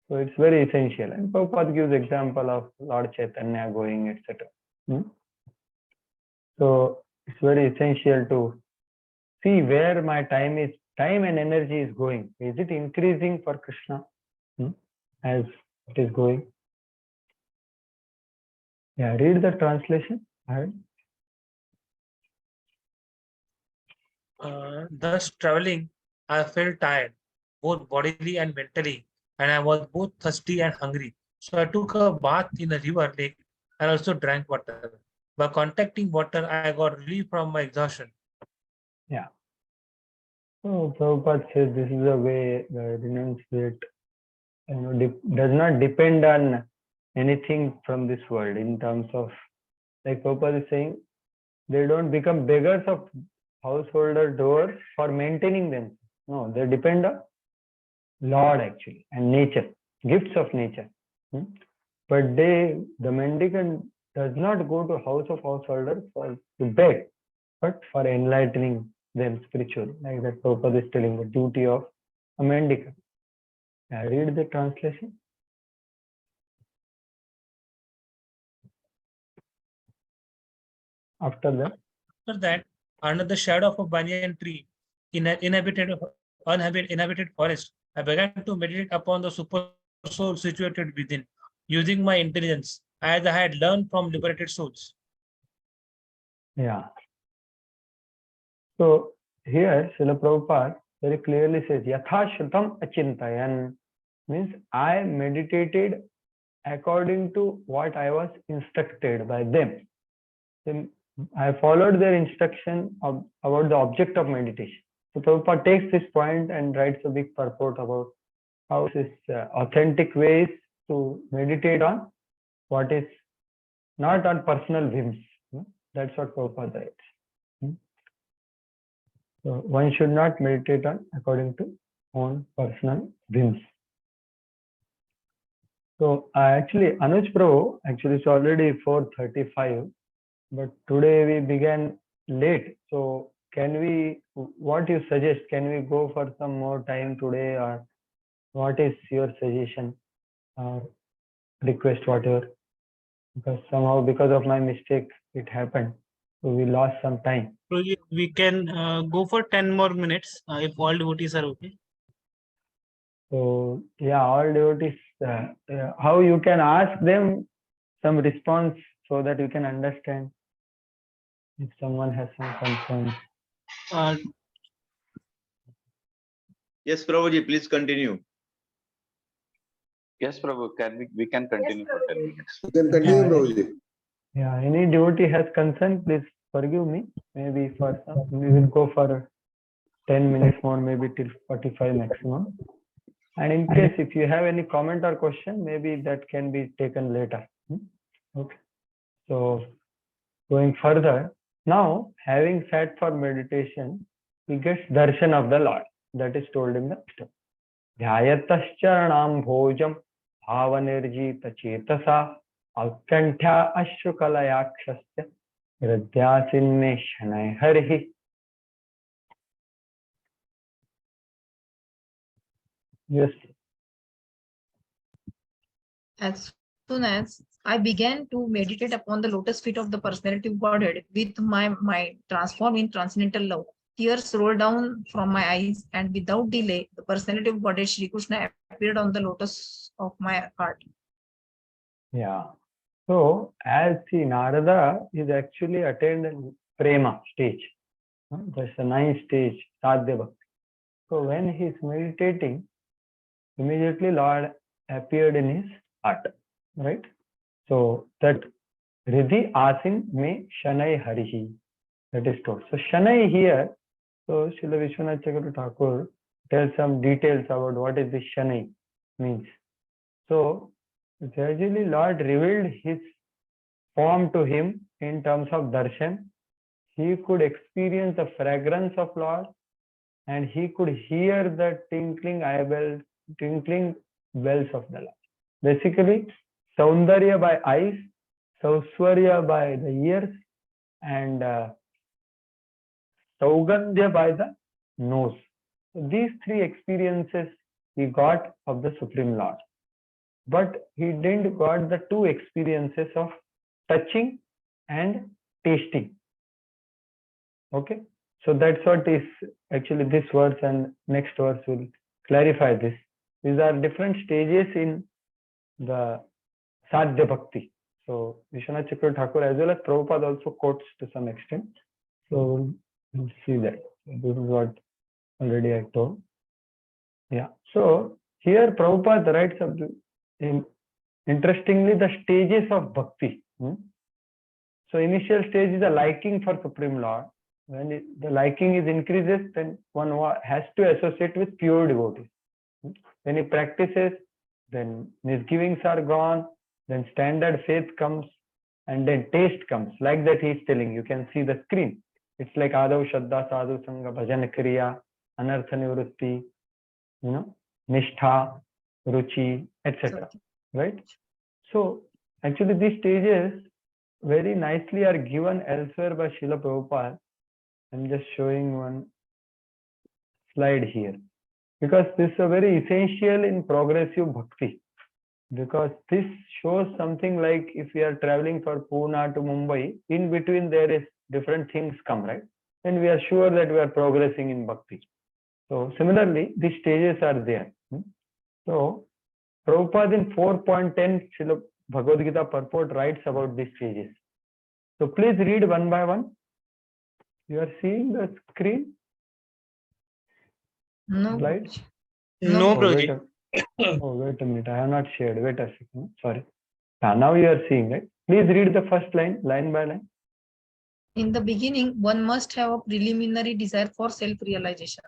So it's very essential. And Prabhupada gives example of Lord Chaitanya going, etc. So it's very essential to see where my time and energy is going. Is it increasing for Krishna as it is going? Yeah, read the translation. Thus traveling, I felt tired, both bodily and mentally, and I was both thirsty and hungry. So I took a bath in a river lake and also drank water. By contacting water, I got relief from my exhaustion. Yeah. So Prabhupada says this is a way the renunciate does not depend on anything from this world in terms of, like Prabhupada is saying, they don't become beggars of householder doors for maintaining them. No, they depend on Lord actually and nature, gifts of nature. But the mendicant does not go to house of householder to beg, but for enlightening them spiritually. Like that Prabhupada is telling the duty of a mendicant. Read the translation. After that, under the shadow of a banyan tree in an inhabited forest, I began to meditate upon the super soul situated within, using my intelligence as I had learned from liberated souls. Yeah. So here Srila Prabhupada very clearly says, Yatha Shrutam Achintayan, means I meditated according to what I was instructed by them. I followed their instruction about the object of meditation. So Prabhupada takes this point and writes a big purport about how this authentic ways to meditate on what is not on personal whims. That's what Prabhupada writes. So one should not meditate on according to own personal whims. So actually Anuj Prabhu, actually it's already 4:35, but today we began late. So can we, what you suggest, can we go for some more time today, or what is your suggestion or request, whatever? Because somehow because of my mistake it happened. So we lost some time. We can go for 10 more minutes if all devotees are okay. So yeah, all devotees, how you can ask them some response so that you can understand if someone has some concerns. Yes, Prabhuji, please continue. Yes, Prabhu, we can continue for 10 minutes. You can continue, Prabhuji. Yeah, any devotee has concern, please forgive me. Maybe for some, we will go for 10 minutes more, maybe till 45 maximum. And in case if you have any comment or question, maybe that can be taken later. Okay. So going further, now having sat for meditation, he gets darshan of the Lord. That is told in the text. Dhyatascharanam bhojam bhavanirjita chetasa alkantha ashrukalayakshasya hridyasinme shanai harihi. Yes. As soon as I began to meditate upon the lotus feet of the personality of Godhead with my mind transformed in transcendental love, tears rolled down from my eyes, and without delay, the personality of Godhead Shri Krishna appeared on the lotus of my heart. Yeah. So as the Narada is actually attained prema stage. That's a ninth stage, Sadhya Bhakti. So when he is meditating, immediately Lord appeared in his heart, right? So that Hridhi Asin me Shanai Harihi, that is told. So Shanai here, so Srila Vishwanath Chakravarti Thakur tells some details about what is this Shanai means. So gradually Lord revealed his form to him in terms of darshan. He could experience the fragrance of Lord, and he could hear the tinkling bells of the Lord. Basically, Saundarya by eyes, Sauswarya by the ears, and Saugandhya by the nose. So these three experiences he got of the Supreme Lord. but he didn't got the two experiences of touching and tasting. Okay, so that's what is actually this verse, and next verse will clarify this. These are different stages in the Sadhya Bhakti. So Vishwanath Chakravarti Thakur as well as Prabhupada also quotes to some extent. So we'll see that. This is what already I told. Yeah. So here Prabhupada writes of interestingly the stages of bhakti. So initial stage is a liking for Supreme Lord. When the liking is increases, then one has to associate with pure devotees. When he practices, then misgivings are gone, then standard faith comes, and then taste comes. Like that he is telling. You can see the screen. It's like Adav Shraddha, Sadhu Sangha, Bhajan Kriya, Anartha Nivrutti, Nishtha, Ruchi, etc. Right? So actually these stages very nicely are given elsewhere by Srila Prabhupada. I'm just showing one slide here, because this is a very essential in progressive bhakti, because this shows something like if we are traveling for Pune to Mumbai, in between there is different things come, right? And we are sure that we are progressing in bhakti. So similarly, these stages are there. So Prabhupada in 4.10 Srila Bhagavad Gita purport writes about these stages. So please read one by one. You are seeing the screen? No. Slide? No, wait a minute. I have not shared. Wait a second. Sorry. Now you are seeing, right? Please read the first line, line by line. In the beginning, one must have a preliminary desire for self-realization.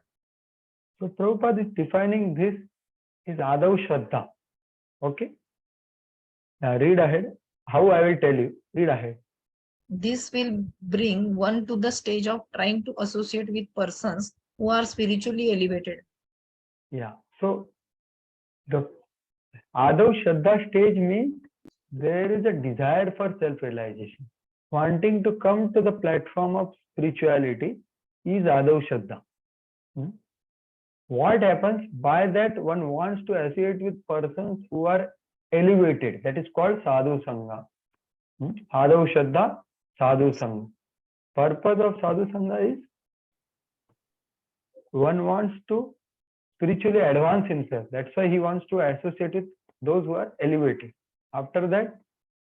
So Prabhupada is defining this is Adav Shraddha. Okay? Now read ahead. How I will tell you. Read ahead. This will bring one to the stage of trying to associate with persons who are spiritually elevated. Yeah. So the Adav Shraddha stage means there is a desire for self-realization. Wanting to come to the platform of spirituality is Adav Shraddha. What happens? By that one wants to associate with persons who are elevated. That is called Sadhu Sangha. Adav Shraddha, Sadhu Sangha. Purpose of Sadhu Sangha is one wants to spiritually advance himself. That's why he wants to associate with those who are elevated. After that,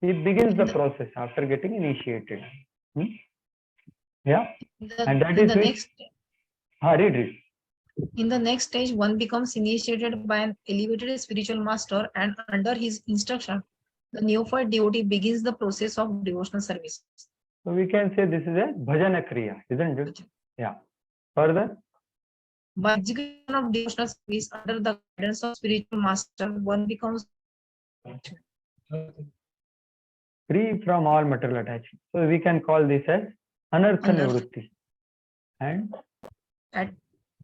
he begins the process after getting initiated. Yeah. And that is next. Read. In the next stage, one becomes initiated by an elevated spiritual master, and under his instruction, the neophyte devotee begins the process of devotional service. So we can say this is a bhajana kriya, isn't it? Yeah. Further? By execution of devotional service under the guidance of spiritual master, one becomes free from all material attachment. So we can call this as anartha nivrutti. And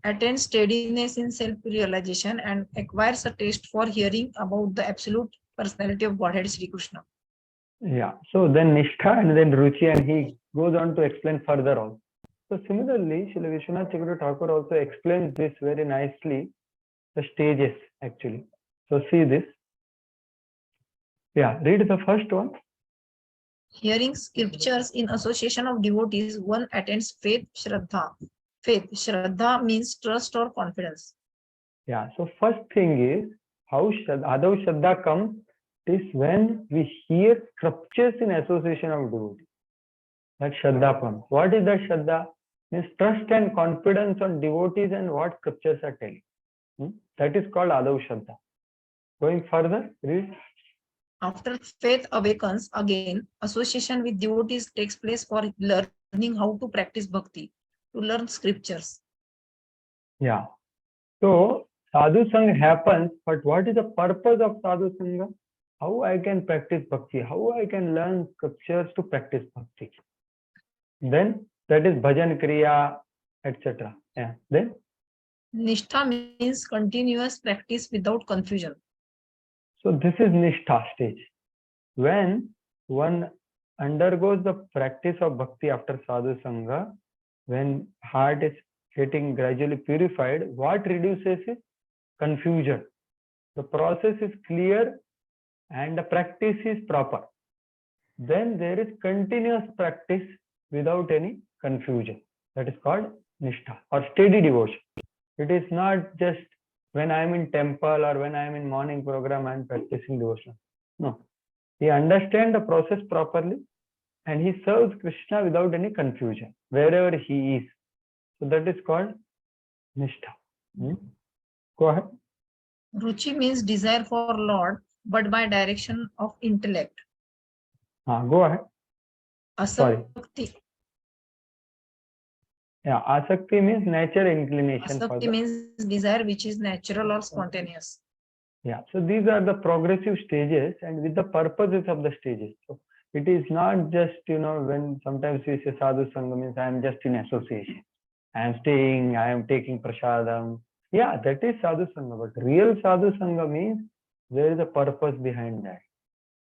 attains steadiness in self-realization and acquires a taste for hearing about the absolute personality of Godhead Sri Krishna. Yeah. So then Nishtha and then Ruchi, and he goes on to explain further also. So similarly, Srila Vishwanath Chakravarti Thakur also explains this very nicely, the stages actually. So see this. Yeah, read the first one. Hearing scriptures in association of devotees, one attains faith, Shraddha. Faith, Shraddha means trust or confidence. Yeah, so first thing is how Adav Shraddha comes is when we hear scriptures in association of devotees. That Shraddha comes. What is that Shraddha? Means trust and confidence on devotees and what scriptures are telling. That is called Adav Shraddha. Going further, read. After faith awakens, again, association with devotees takes place for learning how to practice bhakti, to learn scriptures. Yeah. So, Sadhu Sangha happens, but what is the purpose of Sadhu Sangha? How I can practice bhakti, how I can learn scriptures to practice bhakti. Then, that is bhajan kriya, etc. Yeah. Then? Nishtha means continuous practice without confusion. So this is Nishtha stage. When one undergoes the practice of bhakti after Sadhu Sangha, when heart is getting gradually purified, what reduces it? Confusion. The process is clear and the practice is proper, then there is continuous practice without any confusion. That is called nishtha or steady devotion. It is not just when I am in temple or when I am in morning program I am practicing devotion. No, he understands the process properly and he serves Krishna without any confusion wherever he is. So that is called nishtha. Go ahead. Ruchi means desire for Lord, but by direction of intellect. Go ahead. Sorry. Asakti. Yeah, asakti means nature inclination. Asakti means desire which is natural or spontaneous. Yeah, so these are the progressive stages and with the purposes of the stages. So it is not just, when sometimes we say sadhu sangha means I am just in association. I am staying, I am taking prasadam. Yeah, that is sadhu sangha, but real sadhu sangha means there is a purpose behind that.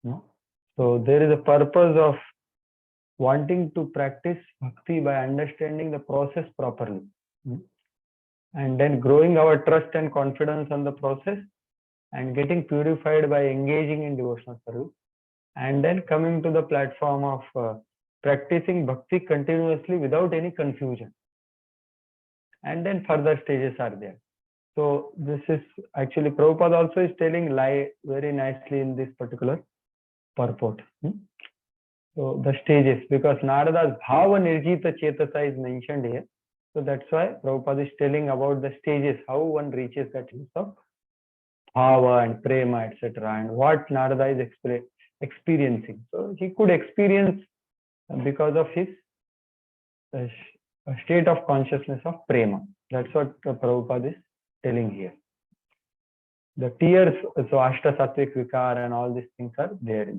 No? So there is a purpose of wanting to practice bhakti by understanding the process properly. And then growing our trust and confidence on the process and getting purified by engaging in devotional service. And then coming to the platform of practicing bhakti continuously without any confusion. And then further stages are there. So this is actually Prabhupada also is telling very nicely in this particular purport. So the stages, because Narada's Bhava Nirjita Chetasa is mentioned here. So that's why Prabhupada is telling about the stages, how one reaches that sense of Bhava and Prema, etc. and what Narada is experiencing. So he could experience because of his state of consciousness of Prema. That's what Prabhupada is telling here. The tears, so Ashta Sattvic Vikar and all these things are there.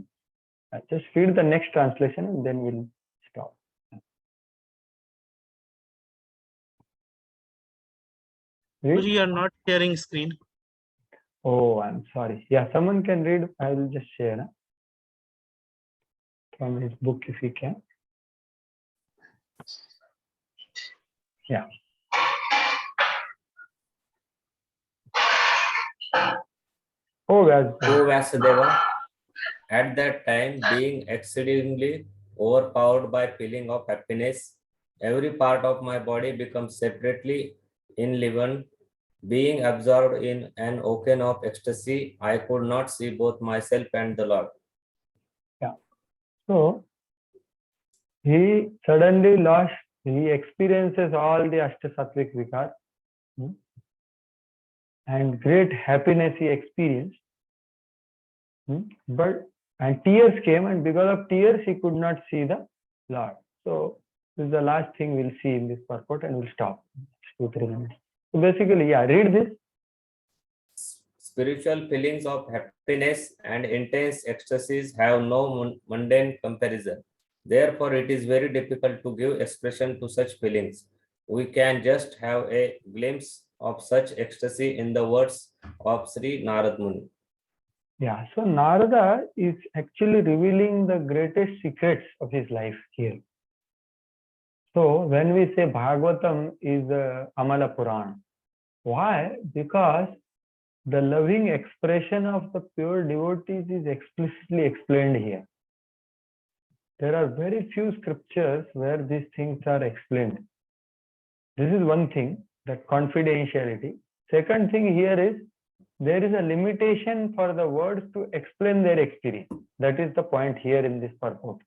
Just read the next translation and then we'll stop. You are not sharing screen. Oh, I'm sorry. Yeah, someone can read. I will just share from his book if he can. Yeah. O Vasudeva, at that time, being exceedingly overpowered by feeling of happiness, every part of my body becomes separately enlivened. Being absorbed in an ocean of ecstasy, I could not see both myself and the Lord. Yeah. So he suddenly lost, he experiences all the Ashtasattvic Vikar and great happiness he experienced. And tears came, and because of tears he could not see the Lord. So this is the last thing we'll see in this purport and we'll stop. 2-3 minutes. So basically, yeah, read this. Spiritual feelings of happiness and intense ecstasies have no mundane comparison. Therefore, it is very difficult to give expression to such feelings. We can just have a glimpse of such ecstasy in the words of Sri Narad Muni. Yeah, so Narada is actually revealing the greatest secrets of his life here. So when we say Bhagavatam is the Amala Purana, why? Because the loving expression of the pure devotees is explicitly explained here. There are very few scriptures where these things are explained. This is one thing, that confidentiality. Second thing here is, there is a limitation for the words to explain their experience. That is the point here in this purport.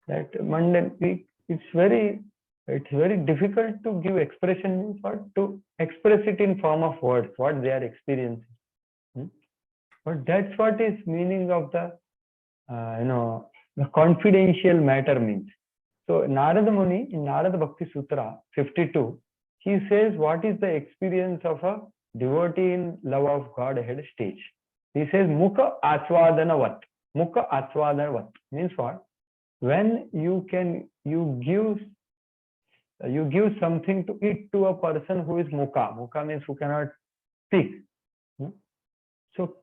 That mundane, it's very difficult to give expression or to express it in form of words, what they are experiencing. But that's what is meaning of the, the confidential matter means. So Narada Muni in Narada Bhakti Sutra 52, he says what is the experience of a devotee in love of Godhead stage. He says Mukha Aswadanavat. Mukha Aswadanavat means what? When you give something to eat to a person who is Mukha. Mukha means who cannot speak. So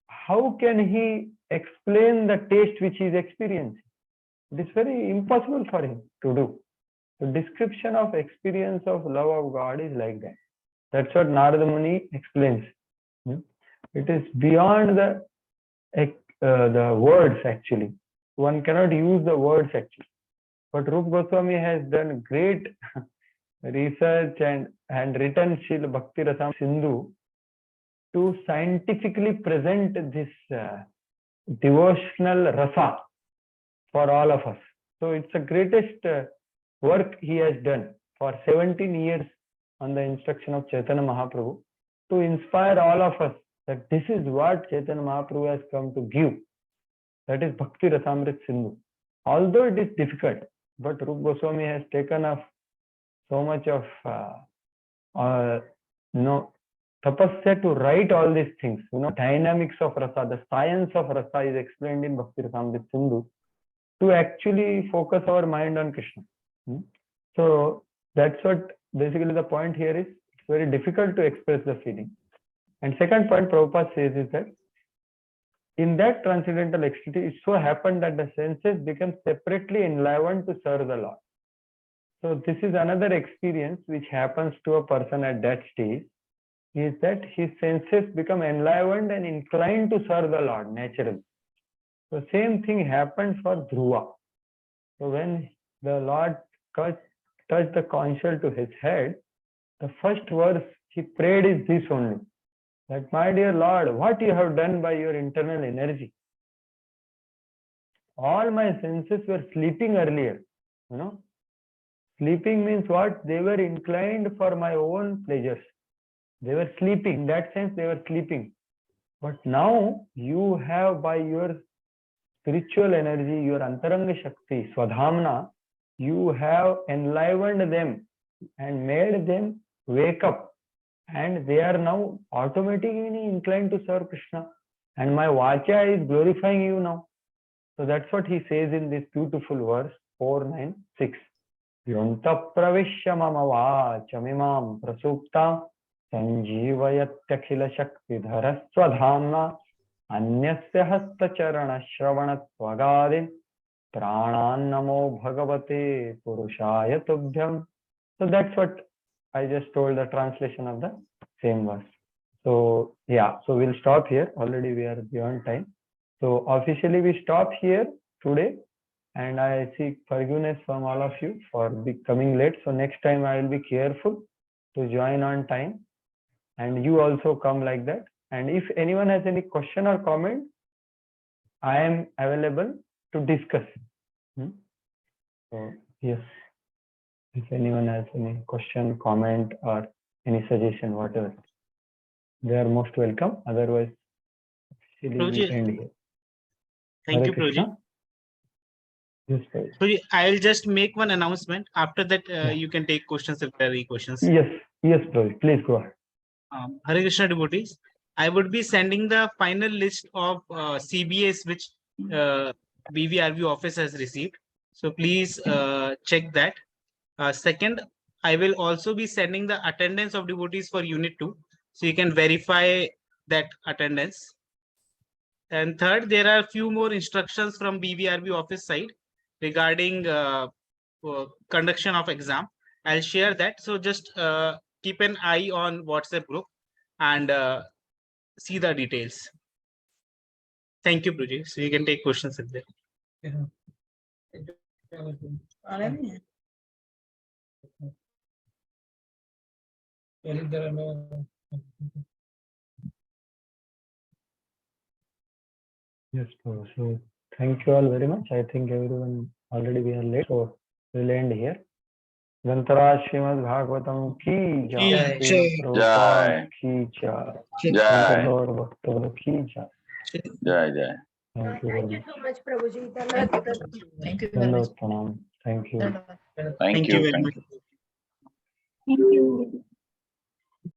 how can he explain the taste which he is experiencing? It is very impossible for him to do. The description of experience of love of God is like that. That's what Narada Muni explains. It is beyond the the words actually. One cannot use the words actually. But Rupa Goswami has done great research and written Srila Bhakti Rasam Sindhu to scientifically present this devotional rasa for all of us. So it's the greatest work he has done for 17 years on the instruction of Chaitanya Mahaprabhu to inspire all of us that this is what Chaitanya Mahaprabhu has come to give. That is Bhakti Rasamrit Sindhu. Although it is difficult, but Rupa Goswami has taken up so much of tapasya to write all these things. Dynamics of rasa, the science of rasa is explained in Bhakti Rasamrit Sindhu to actually focus our mind on Krishna. So that's what basically the point here is. It's very difficult to express the feeling. And second point Prabhupada says is that in that transcendental ecstasy, it so happened that the senses become separately enlivened to serve the Lord. So this is another experience which happens to a person at that stage, is that his senses become enlivened and inclined to serve the Lord naturally. So same thing happened for Dhruva. So when the Lord touched the conch shell to his head, the first verse he prayed is this only, that my dear Lord, what you have done by your internal energy. All my senses were sleeping earlier. Sleeping means what? They were inclined for my own pleasures. They were sleeping. In that sense, they were sleeping. But now you have, by your spiritual energy, your Antaranga Shakti, Swadhamna, you have enlivened them and made them wake up. And they are now automatically inclined to serve Krishna. And my Vacha is glorifying you now. So that's what he says in this beautiful verse 496. Yonta pravishya mama vachamimam prasupta sanjeevayatyakila shakti dharaswadhamna anyasya hastacharana shravana swagadim pranan namo bhagavate purushaya tubhyam. So that's what I just told, the translation of the same verse. So yeah, so we'll stop here. Already we are beyond time. So officially we stop here today, and I seek forgiveness from all of you for becoming late. So next time I will be careful to join on time, and you also come like that. And if anyone has any question or comment, I am available to discuss. So yes, if anyone has any question, comment, or any suggestion, whatever, they are most welcome. Otherwise, we end here. Thank you, Prabhuji. Yes, Prabhuji, I'll just make one announcement. After that, you can take questions if there are any questions. Yes, Prabhuji, please go ahead. Hare Krishna devotees, I would be sending the final list of CBAs which BVRV office has received. So please check that. Second, I will also be sending the attendance of devotees for Unit 2. So you can verify that attendance. And third, there are a few more instructions from BVRB office side regarding conduction of exam. I'll share that. So just keep an eye on WhatsApp group and see the details. Thank you, Prabhuji. So you can take questions in there. Yes, so thank you all very much. I think everyone already we are late, so we'll end here. Gantara Srimad Bhagavatam ki jai, Prabhupada ki jai, Jai. Lord Bhaktivinoda ki jai. Jai. Thank you very Thank you much. so much, Prabhuji. Thank you very much. Thank you. Thank you. Very much. Thank you.